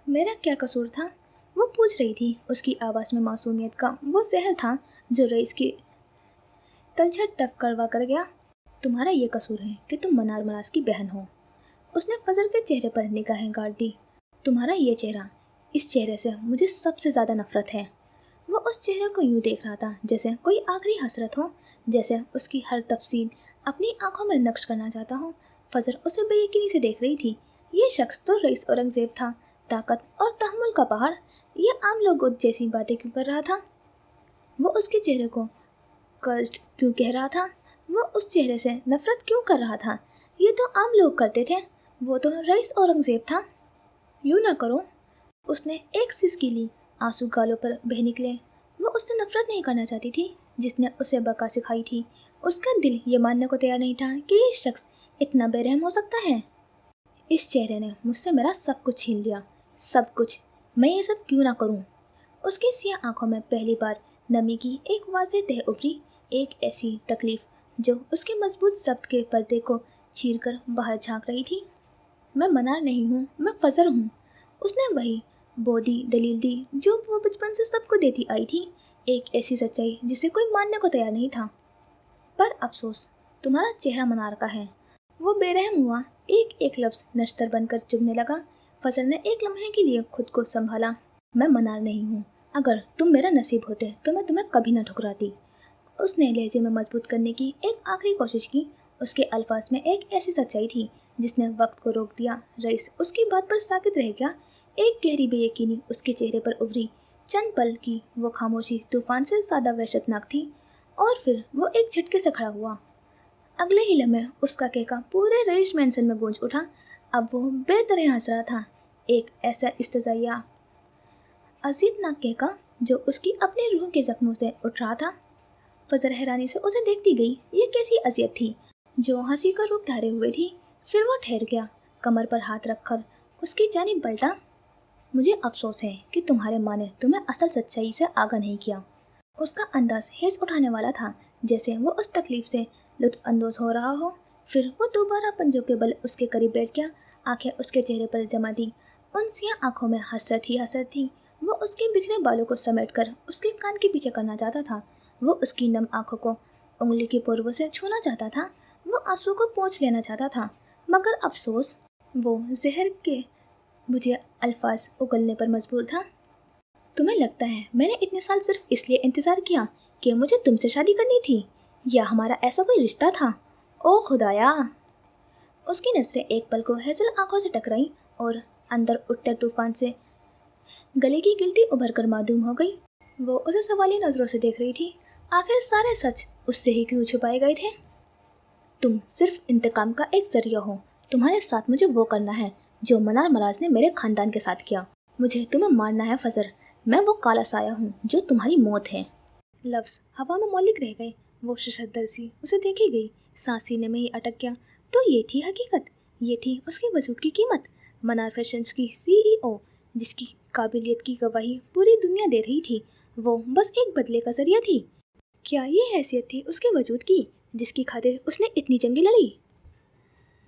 मेरा क्या कसूर था? वो पूछ रही थी। उसकी आवाज़ में मासूमियत का वो जहर था जो रईस की तलछट तक कड़वा कर गया। तुम्हारा ये कसूर है कि तुम मनार मनास की बहन हो। उसने फजर के चेहरे पर निगाहें गाड़ दी। तुम्हारा ये चेहरा, इस चेहरे से मुझे सबसे ज़्यादा नफरत है। वो उस चेहरे को यूं देख रहा था जैसे कोई आखिरी हसरत हो, जैसे उसकी हर तफसील अपनी आंखों में नक्श करना चाहता हो। फजर उसे बेयकीनी से देख रही थी। ये शख्स तो रईस औरंगज़ेब था, ताकत और तहम्मुल का पहाड़। ये आम लोगों जैसी बातें क्यों कर रहा था? वो उसके चेहरे को कर्स्ड क्यों कह रहा था? वो उस चेहरे से नफरत क्यों कर रहा था? ये तो आम लोग करते थे, वो तो रईस औरंगज़ेब था। यूं ना करो। उसने एक सिसकी ली, आंसू गालों पर बह निकले। वो उससे नफरत नहीं करना चाहती थी जिसने उसे बका सिखाई थी। उसका दिल ये मानने को तैयार नहीं था कि ये शख्स इतना बेरहम हो सकता है। इस चेहरे ने मुझसे मेरा सब कुछ छीन लिया, सब कुछ। मैं ये सब क्यों ना करूं? उसकी सियाह आंखों में पहली बार नमी की एक वाज़ेह तह उभरी, एक ऐसी तकलीफ जो उसके मजबूत जब्त के पर्दे को चीर कर बाहर झांक रही थी। मैं मनार नहीं हूँ, मैं फजर हूँ। उसने वही बोधी दलील दी जो वो बचपन से सबको देती आई थी, एक ऐसी सच्चाई जिसे कोई मानने को तैयार नहीं था। पर अफसोस, तुम्हारा चेहरा मनार का है। वो बेरहम हुआ, एक एक लफ्ज़ नश्तर बनकर चुभने लगा। फजर ने एक लम्हे के लिए खुद को संभाला। मैं मनार नहीं हूँ। अगर तुम मेरा नसीब होते तो मैं तुम्हें कभी न ठुकराती। उसने लहजे में मजबूत करने की एक आखिरी कोशिश की। उसके अल्फाज में एक ऐसी सच्चाई थी जिसने वक्त को रोक दिया। रईस उसकी बात पर साकित रह गया। एक गहरी बेयकीनी उसके चेहरे पर उभरी। चंद पल की वो खामोशी तूफान से ज़्यादा वहशतनाक थी। और फिर वो एक झटके से खड़ा हुआ। अगले ही लम्हे उसका केका पूरे रईस मैंसन में गूंज उठा। अब वो बेतरह हंस रहा था, एक ऐसा इस्तेज़ाइया अजीबनाक केका जो उसकी अपनी रूह के जख्मों से उठ रहा था। फजर हैरानी से उसे देखती गई। ये कैसी अजियत थी जो हंसी का रूप धारे हुए थी। फिर वो ठहर गया, कमर पर हाथ रखकर उसकी जानिब पलटा। मुझे अफसोस है कि तुम्हारे माँ ने तुम्हें असल सच्चाई से आगाह नहीं किया। उसका अंदाज हेज उठाने वाला था, जैसे वो उस तकलीफ से लुत्फ अंदोज हो रहा हो। फिर वो दोबारा पंजों के बल उसके करीब बैठ गया, आंखें उसके चेहरे पर जमा दी। उन सियाह आंखों में हसरत ही हसरत थी। वो उसके बिखरे बालों को समेटकर उसके कान के पीछे करना चाहता था। वो उसकी नम आंखों को उंगली की पूर्व से छूना चाहता था। वो आंसू को पोंछ लेना चाहता था, मगर अफसोस वो जहर के मुझे अल्फाज उगलने पर मजबूर था। तुम्हें लगता है मैंने इतने साल सिर्फ इसलिए इंतज़ार किया कि मुझे तुमसे शादी करनी थी, या हमारा ऐसा कोई रिश्ता था? ओ खुदाया! उसकी नजरें एक पल को हेजल आंखों से टकराई और अंदर उठते तूफान से गले की गिल्टी उभर कर मासूम हो गई। वो उसे सवाली नजरों से देख रही थी। आखिर सारे सच उससे ही क्यों छुपाए गए थे? तुम सिर्फ इंतकाम का एक जरिया हो। तुम्हारे साथ मुझे वो करना है जो मनार मराज ने मेरे खानदान के साथ किया। मुझे तुम्हें मारना है फजर। मैं वो काला साया हूँ जो तुम्हारी मौत है। लफ्ज़ हवा में मौलिक रह गए। वो शशद्दर सी उसे देखी गई, सांस सीने में ही अटक गया। तो ये थी हकीकत, ये थी उसके वजूद की कीमत। मनार फैशंस की CEO, जिसकी काबिलियत की गवाही पूरी दुनिया दे रही थी, वो बस एक बदले का जरिया थी। क्या ये हैसियत थी उसके वजूद की जिसकी खातिर उसने इतनी जंगें लड़ी?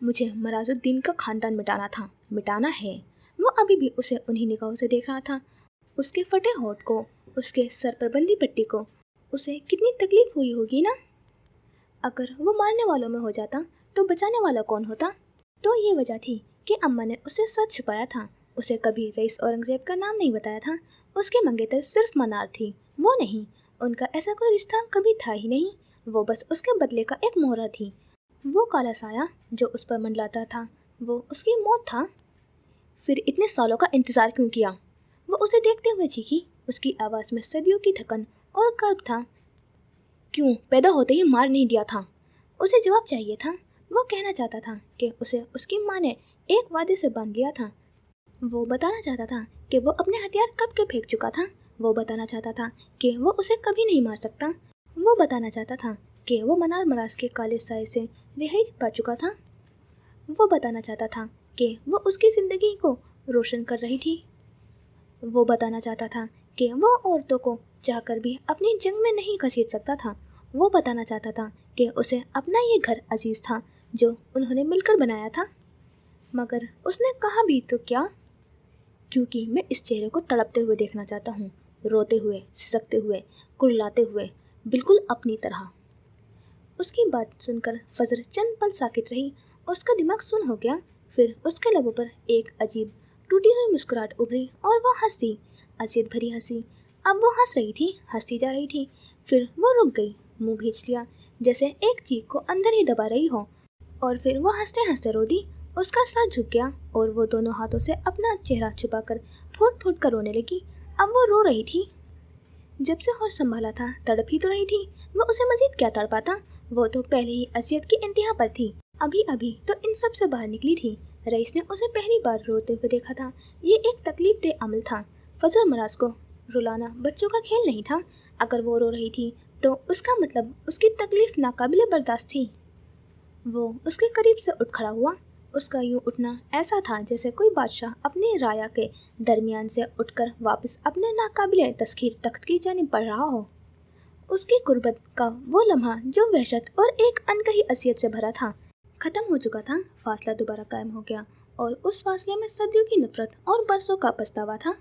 मुझे मराजुद्दीन का खानदान मिटाना था, मिटाना है। वो अभी भी उसे उन्हीं निगाहों से देख रहा था, उसके फटे होठ को, उसके सर पर बंदी पट्टी को। उसे कितनी तकलीफ हुई होगी ना। अगर वो मारने वालों में हो जाता तो बचाने वाला कौन होता? तो ये वजह थी कि अम्मा ने उसे सच छुपाया था। उसे कभी रईस औरंगजेब का नाम नहीं बताया था। उसके मंगेतर सिर्फ मनार थी, वो नहीं। उनका ऐसा कोई रिश्ता कभी था ही नहीं। वो बस उसके बदले का एक मोहरा थी। वो काला साया जो उस पर मंडलाता था, वो उसकी मौत था। फिर इतने सालों का इंतज़ार क्यों किया? वो उसे देखते हुए चीखी। उसकी आवाज़ में सदियों की थकन और कर्ब था। क्यों पैदा होते ही मार नहीं दिया था? उसे जवाब चाहिए था। वो कहना चाहता था कि उसे उसकी माँ ने एक वादे से बांध लिया था। वो बताना चाहता था कि वो अपने हथियार कब के फेंक चुका था। वो बताना चाहता था कि वो उसे कभी नहीं मार सकता। वो बताना चाहता था कि वो मनार मराज के काले साए से रिहाई पा चुका था। वो बताना चाहता था कि वो उसकी ज़िंदगी को रोशन कर रही थी। वो बताना चाहता था कि वो औरतों को चाहकर भी अपनी जंग में नहीं घसीट सकता था। वो बताना चाहता था कि उसे अपना ये घर अजीज़ था जो उन्होंने मिलकर बनाया था। मगर उसने कहा भी तो क्या? क्योंकि मैं इस चेहरे को तड़पते हुए देखना चाहता हूँ, रोते हुए, सिसकते हुए, कुर्लाते हुए, बिल्कुल अपनी तरह। उसकी बात सुनकर फजर चंद पल साकित रही। उसका दिमाग सुन हो गया। फिर उसके लबों पर एक अजीब टूटी हुई मुस्कुराहट उभरी और वो हंसी, अजियत भरी हंसी। अब वो हंस रही थी, हंसती जा रही थी। फिर वो रुक गई, मुंह भींच लिया, जैसे एक चीख को अंदर ही दबा रही हो। और फिर वो हंसते हंसते रो दी। उसका सर झुक गया और वो दोनों हाथों से अपना चेहरा छुपाकर फूट फूट कर रोने लगी। अब वो रो रही थी। जब से होश संभाला था तड़प ही तो रही थी। वो उसे मजीद क्या तड़पाता? वो तो पहले ही अजियत की इंतहा पर थी। अभी अभी तो इन सब से बाहर निकली थी। रईस ने उसे पहली बार रोते हुए देखा था। ये एक तकलीफ दे अमल था। फजर मराज को रुलाना बच्चों का खेल नहीं था। अगर वो रो रही थी तो उसका मतलब उसकी तकलीफ नाकाबिले बर्दाश्त थी। वो उसके करीब से उठ खड़ा हुआ। उसका यूं उठना ऐसा था जैसे कोई बादशाह अपने राया के दरमियान से उठकर वापस अपने नाकाबिले तस्खीर तख्त की जानिब बढ़ रहा हो। उसकी कुर्बत का वो लम्हा जो वहशत और एक अनकही असियत से भरा था, खत्म हो चुका था। फासला दोबारा कायम हो गया और उस फासले में सदियों की नफरत और बरसों का पछतावा था।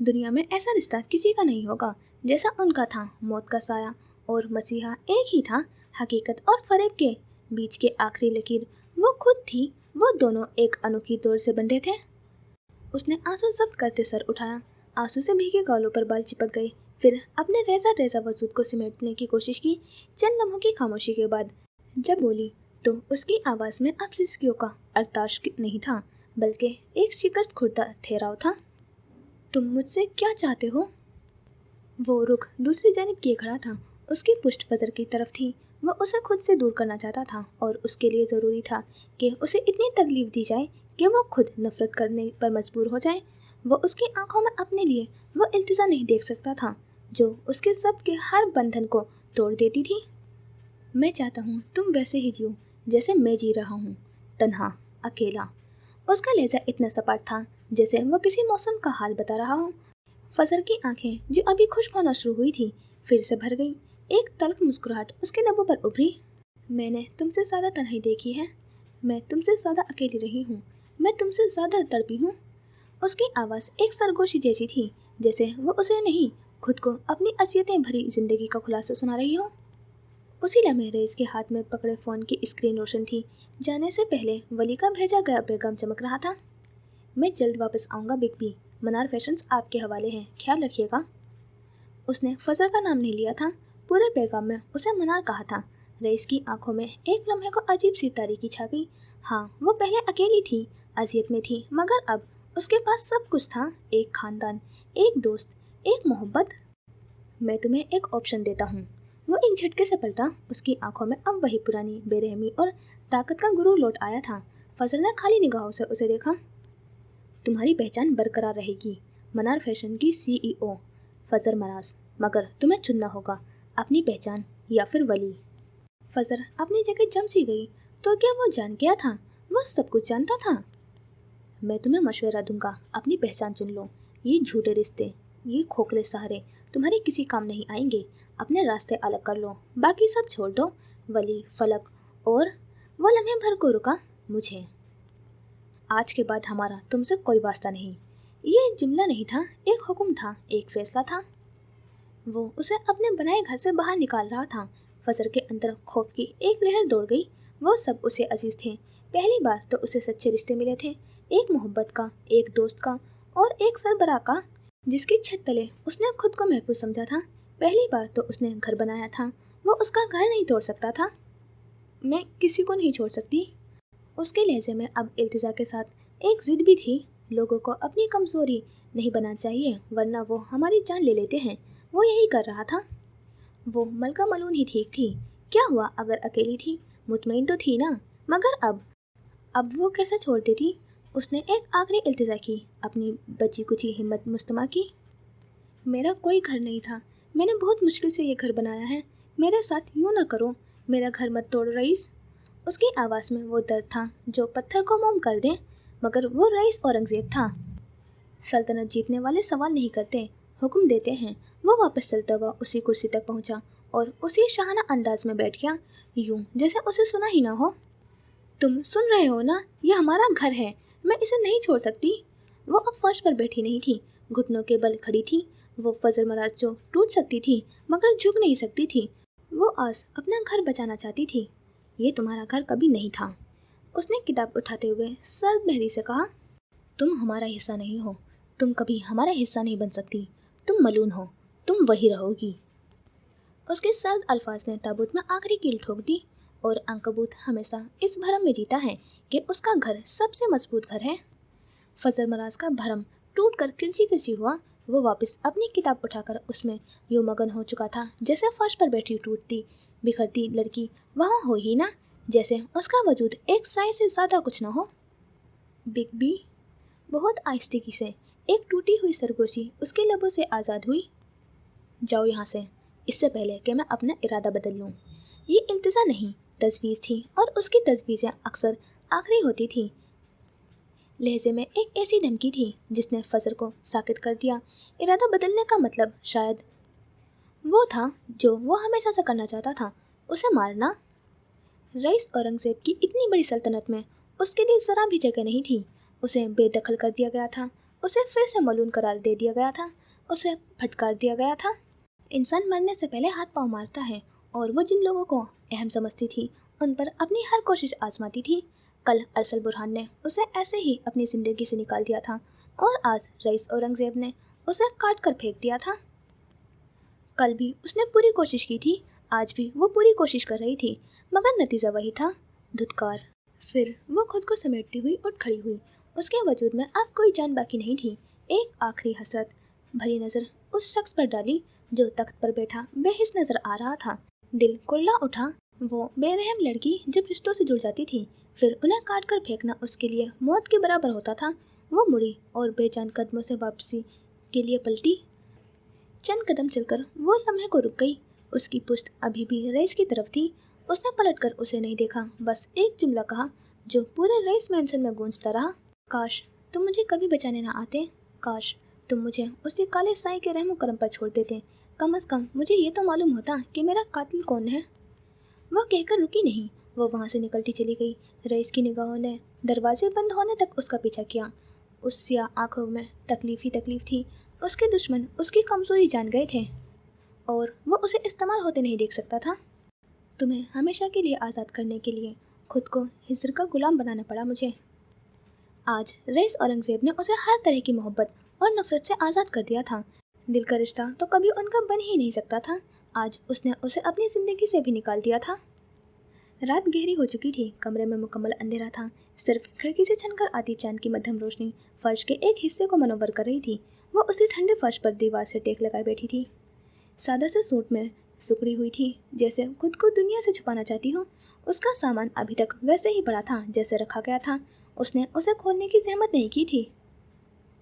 दुनिया में ऐसा रिश्ता किसी का नहीं होगा जैसा उनका था। मौत का साया और मसीहा एक ही था। हकीकत और फरेब के बीच के आखिरी लकीर वो खुद थी। वो दोनों एक अनोखी डोर से बंधे थे। उसने आंसू जब्त करते सर उठाया। आंसू से भीगे गालों पर बाल चिपक गए। फिर अपने रेजा रेजा वजूद को सिमटने की कोशिश की। चंद लम्हों की खामोशी के बाद जब बोली तो उसकी आवाज़ में अब सिसकियों का अरताश नहीं था, बल्कि एक शिकस्त खुर्दा ठहराव था। तुम मुझसे क्या चाहते हो? वो रुख दूसरी जानिब किए खड़ा था। उसकी पुष्ट फजर की तरफ थी। वो उसे खुद से दूर करना चाहता था और उसके लिए ज़रूरी था कि उसे इतनी तकलीफ दी जाए कि वो खुद नफरत करने पर मजबूर हो जाए। वो उसकी आंखों में अपने लिए वो इल्तिजा नहीं देख सकता था जो उसके सब के हर बंधन को तोड़ देती थी। मैं चाहता हूँ तुम वैसे ही जियो जैसे मैं जी रहा हूँ, तन्हा, अकेला। उसका लहजा इतना सपाट था जैसे वो किसी मौसम का हाल बता रहा हो। फजर की आंखें जो अभी खुश्क होना शुरू हुई थी फिर से भर गई। एक तल्ख मुस्कुराहट उसके लबों पर उभरी। मैंने तुमसे ज़्यादा तन्हाई देखी है, मैं तुमसे ज़्यादा अकेली रही हूँ, मैं तुमसे ज़्यादा तड़पी हूँ। उसकी आवाज़ एक सरगोशी जैसी थी, जैसे वो उसे नहीं खुद को अपनी असियतें भरी जिंदगी का खुलासा सुना रही हो। उसी लम्हे रईस के हाथ में पकड़े फ़ोन की स्क्रीन रोशन थी। जाने से पहले वली का भेजा गया पैगाम चमक रहा था। मैं जल्द वापस आऊँगा बिग बी, मनार फैशंस आपके हवाले हैं, ख्याल रखिएगा। उसने फजर का नाम नहीं लिया था, पूरे पैगाम में उसे मनार कहा था। रईस की आंखों में एक लम्हे को अजीब सी तारीकी छा गई। हाँ, वो पहले अकेली थी, अजियत में थी, मगर अब उसके पास सब कुछ था। एक खानदान, एक दोस्त, एक मोहब्बत। मैं तुम्हें एक ऑप्शन देता हूँ। वो एक झटके से पलटा। उसकी आंखों में अब वही पुरानी बेरहमी और ताकत का गुरूर लौट आया था। फजर ने खाली निगाहों से उसे देखा। तुम्हारी पहचान बरकरार रहेगी, मनार फैशन की CEO फजर मराज, मगर तुम्हें चुनना होगा अपनी पहचान या फिर वली। फजर अपनी जगह जम सी गई। तो क्या वो जान गया था? वो सब कुछ जानता था। मैं तुम्हें मशवरा दूंगा, अपनी पहचान चुन लो। ये झूठे रिश्ते, ये खोखले सहारे तुम्हारे किसी काम नहीं आएंगे। अपने रास्ते अलग कर लो, बाकी सब छोड़ दो। वली, फलक और वो लम्हे भर को रुका। मुझे आज के बाद हमारा तुमसे कोई वास्ता नहीं। ये जुमला नहीं था, एक हुक्म था, एक फैसला था। वो उसे अपने बनाए घर से बाहर निकाल रहा था। फजर के अंदर खौफ की एक लहर दौड़ गई। वो सब उसे अजीज थे। पहली बार तो उसे सच्चे रिश्ते मिले थे, एक मोहब्बत का, एक दोस्त का और एक सरबराह का, जिसकी छत तले उसने खुद को महफूज समझा था। पहली बार तो उसने घर बनाया था, वो उसका घर नहीं तोड़ सकता था। मैं किसी को नहीं छोड़ सकती। उसके लहजे में अब इल्तिजा के साथ एक जिद भी थी। लोगों को अपनी कमजोरी नहीं बनाना चाहिए, वरना वो हमारी जान ले लेते हैं। वो यही कर रहा था। वो मलका मलून ही ठीक थी। क्या हुआ अगर अकेली थी? मुतमईन तो थी ना, मगर अब वो कैसे छोड़ देती? उसने एक आखिरी इल्तिजा की, अपनी बची कुची हिम्मत मुस्तमा की। मेरा कोई घर नहीं था, मैंने बहुत मुश्किल से ये घर बनाया है। मेरे साथ यूँ ना करो, मेरा घर मत तोड़ रईस। उसकी आवाज़ में वो दर्द था जो पत्थर को मोम कर दे, मगर वो रईस औरंगजेब था। सल्तनत जीतने वाले सवाल नहीं करते, हुक्म देते हैं। वो वापस चलता हुआ उसी कुर्सी तक पहुंचा और उसी शाहाना अंदाज में बैठ गया, यूं जैसे उसे सुना ही ना हो। तुम सुन रहे हो ना, ये हमारा घर है, मैं इसे नहीं छोड़ सकती। वो अब फर्श पर बैठी नहीं थी, घुटनों के बल खड़ी थी। वो फजर मराज जो टूट सकती थी मगर झुक नहीं सकती थी। वो आज अपना घर बचाना चाहती थी। ये तुम्हारा घर कभी नहीं था। उसने किताब उठाते हुए सर्द बहरी से कहा, तुम हमारा हिस्सा नहीं हो, तुम कभी हमारा हिस्सा नहीं बन सकती। तुम मलून हो, तुम वही रहोगी। उसके सर्द अल्फाज ने ताबूत में आखिरी कील ठोक दी। और अंकबूत हमेशा इस भरम में जीता है कि उसका घर सबसे मजबूत घर है। फजर मराज का भरम टूट कर किरची किरची हुआ। वो वापस अपनी किताब उठाकर उसमें यूं मगन हो चुका था जैसे फर्श पर बैठी टूटती बिखरती लड़की वहाँ हो ही ना, जैसे उसका वजूद एक साए से ज़्यादा कुछ ना हो। बिग बी, बहुत आहिस्तेगी से एक टूटी हुई सरगोशी उसके लबों से आज़ाद हुई। जाओ यहाँ से, इससे पहले कि मैं अपना इरादा बदल लूँ। ये इल्तिजा नहीं, तजवीज़ थी, और उसकी तजवीज़ें अक्सर आखिरी होती थी। लहजे में एक ऐसी धमकी थी जिसने फजर को साकित कर दिया। इरादा बदलने का मतलब शायद वो था जो वो हमेशा से करना चाहता था, उसे मारना। रईस औरंगजेब की इतनी बड़ी सल्तनत में उसके लिए ज़रा भी जगह नहीं थी। उसे बेदखल कर दिया गया था, उसे फिर से मलून करार दे दिया गया था, उसे फटकार दिया गया था। इंसान मरने से पहले हाथ पाँव मारता है, और वो जिन लोगों को अहम समझती थी उन पर अपनी हर कोशिश आजमाती थी। कल अरसल बुरहान ने उसे ऐसे ही अपनी ज़िंदगी से निकाल दिया था, और आज रईस औरंगजेब ने उसे काट कर फेंक दिया था। कल भी उसने पूरी कोशिश की थी, आज भी वो पूरी कोशिश कर रही थी, मगर नतीजा वही था, धुतकार। फिर वो खुद को समेटती हुई उठ खड़ी हुई। उसके वजूद में अब कोई जान बाकी नहीं थी। एक आखिरी हसरत भरी नज़र उस शख्स पर डाली जो तख्त पर बैठा बेहिस नजर आ रहा था। दिल कुर्ला उठा। वो बेरहम लड़की जब रिश्तों से जुड़ जाती थी, फिर उन्हें काट कर फेंकना उसके लिए मौत के बराबर होता था। वो मुड़ी और बेजान कदमों से वापसी के लिए पलटी। चंद कदम चलकर वो लम्हे को रुक गई। उसकी पुश्त अभी भी रईस की तरफ थी। उसने पलटकर उसे नहीं देखा, बस एक जुमला कहा जो पूरे रईस मैंसन में गूंजता रहा। काश तुम मुझे कभी बचाने ना आते। काश तुम मुझे उसी काले साए के रहमो करम पर छोड़ देते। कम से कम मुझे ये तो मालूम होता कि मेरा कातिल कौन है। वह कहकर रुकी नहीं, वो वहाँ से निकलती चली गई। रईस की निगाहों ने दरवाजे बंद होने तक उसका पीछा किया। उस सियाह आंखों में तकलीफ ही तकलीफ थी। उसके दुश्मन उसकी कमजोरी जान गए थे और वो उसे इस्तेमाल होते नहीं देख सकता था। तुम्हें हमेशा के लिए आज़ाद करने के लिए खुद को हिज्र का गुलाम बनाना पड़ा मुझे। आज रईस औरंगजेब ने उसे हर तरह की मोहब्बत और नफरत से आज़ाद कर दिया था। दिल का रिश्ता तो कभी उनका बन ही नहीं सकता था। आज उसने उसे अपनी ज़िंदगी से भी निकाल दिया था। रात गहरी हो चुकी थी। कमरे में मुकम्मल अंधेरा था। सिर्फ खिड़की से छनकर आती चांद की मध्यम रोशनी फर्श के एक हिस्से को मनोवर कर रही थी। वो उसी ठंडे फर्श पर दीवार से टेक लगाए बैठी थी। सादा से सूट में सुकड़ी हुई थी, जैसे खुद को दुनिया से छुपाना चाहती हो। उसका सामान अभी तक वैसे ही पड़ा था जैसे रखा गया था। उसने उसे खोलने की जहमत नहीं की थी।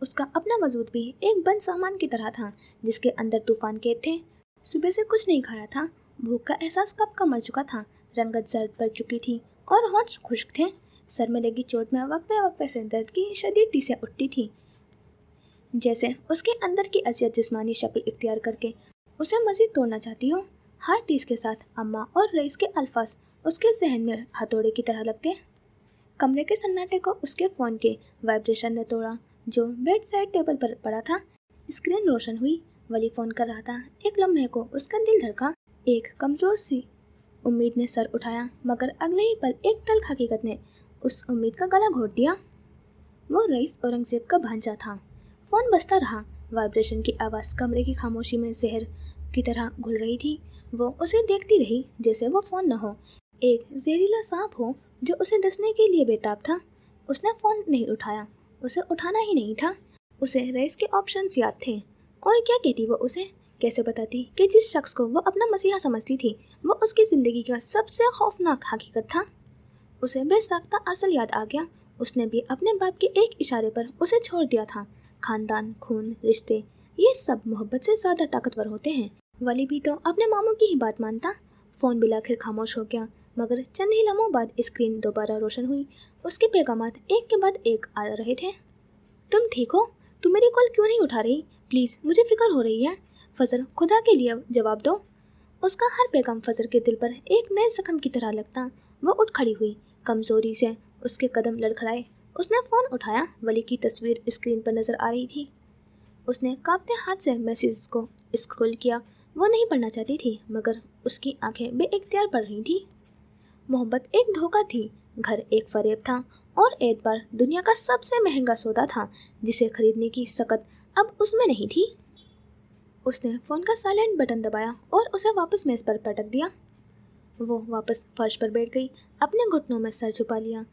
उसका अपना वजूद भी एक बंद सामान की तरह था जिसके अंदर तूफान कैद थे। सुबह से कुछ नहीं खाया था। भूख का एहसास कब का मर चुका था। रंगत जर्द पड़ चुकी थी और होंठ खुश्क थे। सर में लगी चोट में वक्फे वक्फे से दर्द की शदीद टीसें उठती थी, जैसे उसके अंदर की अज़ियत जिस्मानी शक्ल इख्तियार करके उसे मज़ीद तोड़ना चाहती हो। हर टीस के साथ अम्मा और रईस के अल्फाज उसके जहन में हथौड़े की तरह लगते। कमरे के सन्नाटे को उसके फ़ोन के वाइब्रेशन ने तोड़ा जो बेड साइड टेबल पर पड़ा था। स्क्रीन रोशन हुई। वली फ़ोन कर रहा था। एक लम्हे को उसका दिल धड़का। एक कमज़ोर सी उम्मीद ने सर उठाया, मगर अगले ही पल एक तल्ख हकीकत ने उस उम्मीद का गला घोट दिया। वो रईस औरंगजेब का भांजा था। फ़ोन बजता रहा। वाइब्रेशन की आवाज़ कमरे की खामोशी में जहर की तरह घुल रही थी। वो उसे देखती रही जैसे वो फ़ोन न हो, एक जहरीला सांप हो जो उसे डसने के लिए बेताब था। उसने फ़ोन नहीं उठाया। उसे उठाना ही नहीं था। उसे रईस के ऑप्शंस याद थे। और क्या कहती वो उसे? कैसे बताती कि जिस शख्स को वो अपना मसीहा समझती थी वो उसकी ज़िंदगी का सबसे खौफनाक हकीकत था। उसे बेसाख्ता अरसल याद आ गया। उसने भी अपने बाप के एक इशारे पर उसे छोड़ दिया था। खानदान, खून, रिश्ते, ये सब मोहब्बत से ज़्यादा ताकतवर होते हैं। वली भी तो अपने मामू की ही बात मानता। फ़ोन बिलाखिर खामोश हो गया, मगर चंद ही लम्हों बाद स्क्रीन दोबारा रोशन हुई। उसके पैगामात एक के बाद एक आ रहे थे। तुम ठीक हो? तुम मेरी कॉल क्यों नहीं उठा रही? प्लीज़, मुझे फिक्र हो रही है। फजर, खुदा के लिए जवाब दो। उसका हर पैगाम फजर के दिल पर एक नए जख्म की तरह लगता। वो उठ खड़ी हुई। कमज़ोरी से उसके कदम लड़खड़ाए। उसने फ़ोन उठाया। वली की तस्वीर स्क्रीन पर नज़र आ रही थी। उसने कांपते हाथ से मैसेज को स्क्रॉल किया। वो नहीं पढ़ना चाहती थी, मगर उसकी आंखें बेइख्तियार पढ़ रही थी। मोहब्बत एक धोखा थी, घर एक फरेब था, और एतबार दुनिया का सबसे महंगा सौदा था जिसे खरीदने की सकत अब उसमें नहीं थी। उसने फ़ोन का साइलेंट बटन दबाया और उसे वापस मेज़ पर पटक दिया। वो वापस फर्श पर बैठ गई, अपने घुटनों में सर छुपा लिया।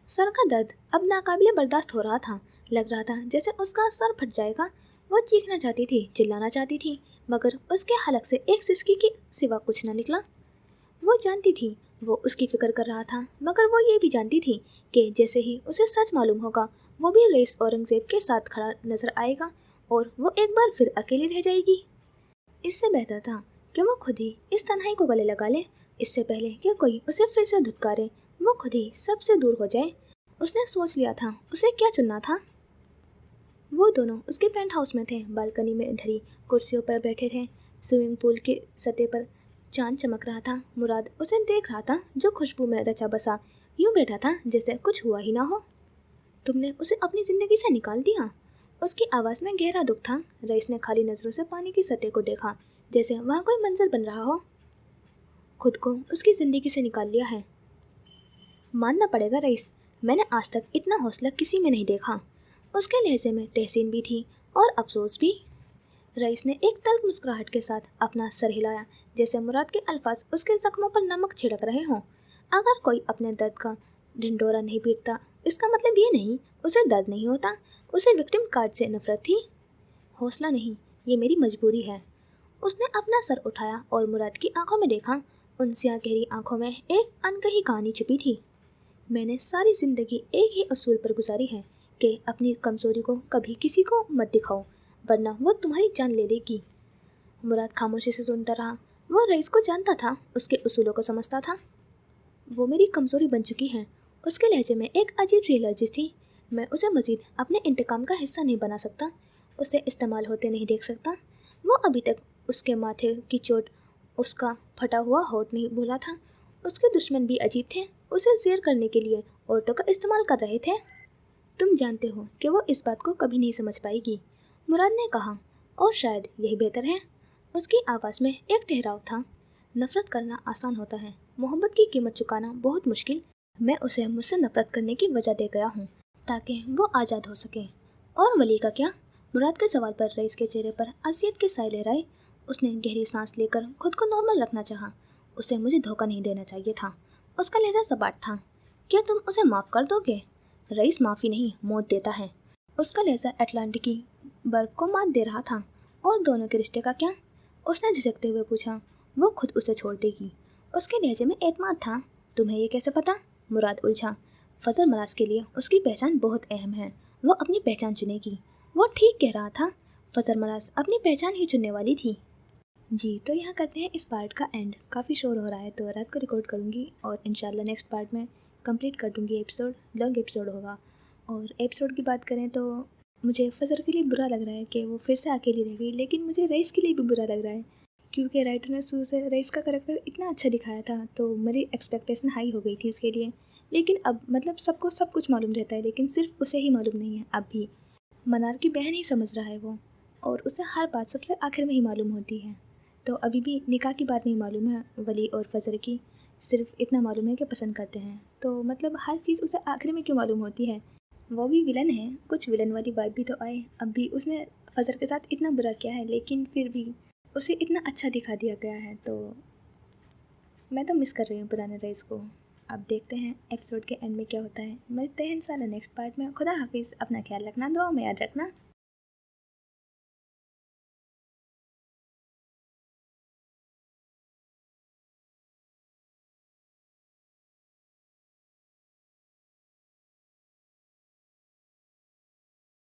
सर का दर्द अब नाकाबिले बर्दाश्त हो रहा था। लग रहा था जैसे उसका सर फट जाएगा। वो चीखना चाहती थी, चिल्लाना चाहती थी, मगर उसके हलक से एक सिसकी के सिवा कुछ न निकला। वो जानती थी वो उसकी फिक्र कर रहा था, मगर वो ये भी जानती थी कि जैसे ही उसे सच मालूम होगा वो भी रईस औरंगजेब के साथ खड़ा नजर आएगा और वो एक बार फिर अकेली रह जाएगी। इससे बेहतर था कि वो खुद ही इस तन्हाई को गले लगा ले, इससे पहले कि कोई उसे फिर से धुतकारे। वो खुद ही सबसे दूर हो जाए। उसने सोच लिया था उसे क्या चुनना था। वो दोनों उसके पेंट हाउस में थे। बालकनी में धरी कुर्सियों पर बैठे थे। स्विमिंग पूल के सतह पर चांद चमक रहा था। मुराद उसे देख रहा था, जो खुशबू में रचा बसा यूं बैठा था जैसे कुछ हुआ ही ना हो। तुमने उसे अपनी ज़िंदगी से निकाल दिया। उसकी आवाज़ में गहरा दुख था। रईस ने खाली नज़रों से पानी की सतह को देखा, जैसे वहाँ कोई मंजर बन रहा हो। खुद को उसकी ज़िंदगी से निकाल लिया है। मानना पड़ेगा रईस, मैंने आज तक इतना हौसला किसी में नहीं देखा। उसके लहजे में तहसीन भी थी और अफसोस भी। रईस ने एक तल्ख मुस्कुराहट के साथ अपना सर हिलाया, जैसे मुराद के अल्फाज उसके जख्मों पर नमक छिड़क रहे हों। अगर कोई अपने दर्द का ढिंडोरा नहीं पीटता, इसका मतलब ये नहीं उसे दर्द नहीं होता। उसे विक्टिम कार्ड से नफरत थी। हौसला नहीं, ये मेरी मजबूरी है। اس ने अपना सर उठाया और मुराद की आंखों में देखा। उन स्याह गहरी आंखों में एक अनकही कहानी छुपी थी। मैंने सारी जिंदगी एक ही असूल पर गुजारी है कि अपनी कमजोरी को कभी किसी को मत दिखाओ, वरना वो तुम्हारी जान ले लेगी। मुराद खामोशी से सुनता रहा। वो रईस को जानता था, उसके उसूलों को समझता था। वो मेरी कमजोरी बन चुकी है। उसके लहजे में एक अजीब सी एलर्जी थी। मैं उसे मजीद अपने इंतकाम का हिस्सा नहीं बना सकता, उसे इस्तेमाल होते नहीं देख सकता। वो अभी तक उसके माथे की चोट, उसका फटा हुआ होठ नहीं भूला था। उसके दुश्मन भी अजीब थे, उसे ज़ेर करने के लिए औरतों का इस्तेमाल कर रहे थे। तुम जानते हो कि वो इस बात को कभी नहीं समझ पाएगी, मुराद ने कहा, और शायद यही बेहतर है। उसकी आवाज़ में एक ठहराव था। नफ़रत करना आसान होता है, मोहब्बत की कीमत चुकाना बहुत मुश्किल। मैं उसे मुझसे नफरत करने की वजह दे गया हूँ ताकि वो आज़ाद हो सके। और वली का क्या? मुराद के सवाल पर रईस के चेहरे पर अज़ियत के साए लहराए। उसने गहरी सांस लेकर खुद को नॉर्मल रखना चाहा। उसे मुझे धोखा नहीं देना चाहिए था। उसका लहजा सपाट था। क्या तुम उसे माफ़ कर दोगे? रईस माफ़ी नहीं, मौत देता है। उसका लहजा अटलांटिकी बर्फ को मात दे रहा था। और दोनों के रिश्ते का क्या? उसने झिझकते हुए पूछा। वो खुद उसे छोड़ देगी। उसके लहजे में एतमाद था। तुम्हें ये कैसे पता? मुराद उलझा। फजल मराज के लिए उसकी पहचान बहुत अहम है। वो अपनी पहचान चुनेगी। वो ठीक कह रहा था। फजल मराज अपनी पहचान ही चुनने वाली थी। जी, तो यहाँ करते हैं इस पार्ट का एंड। काफ़ी शोर हो रहा है तो रात को रिकॉर्ड करूँगी और इंशाल्लाह नेक्स्ट पार्ट में कंप्लीट कर दूँगी एपिसोड। लॉन्ग एपिसोड होगा। और एपिसोड की बात करें तो मुझे फजल के लिए बुरा लग रहा है कि वो फिर से अकेली रह गई, लेकिन मुझे रईस के लिए भी बुरा लग रहा है क्योंकि राइटर ने शुरू से रईस का करैक्टर इतना अच्छा दिखाया था तो मेरी एक्सपेक्टेशन हाई हो गई थी उसके लिए। लेकिन अब मतलब सबको सब कुछ मालूम रहता है, लेकिन सिर्फ उसे ही मालूम नहीं है। अब भी मनार की बहन ही समझ रहा है वो, और उसे हर बात सबसे आखिर में ही मालूम होती है। तो अभी भी निकाह की बात नहीं मालूम है वली और फजर की, सिर्फ इतना मालूम है कि पसंद करते हैं। तो मतलब हर चीज़ उसे आखिर में क्यों मालूम होती है? वो भी विलन है, कुछ विलन वाली वाइब भी तो आए। अब भी उसने फजर के साथ इतना बुरा किया है, लेकिन फिर भी उसे इतना अच्छा दिखा दिया गया है। तो मैं तो मिस कर रही हूँ पुराने रईस को। अब देखते हैं एपिसोड के एंड में क्या होता है। मिलते हैं इंशाल्लाह नेक्स्ट पार्ट में। खुदा हाफिज़, अपना ख्याल रखना, दुआ में याद रखना।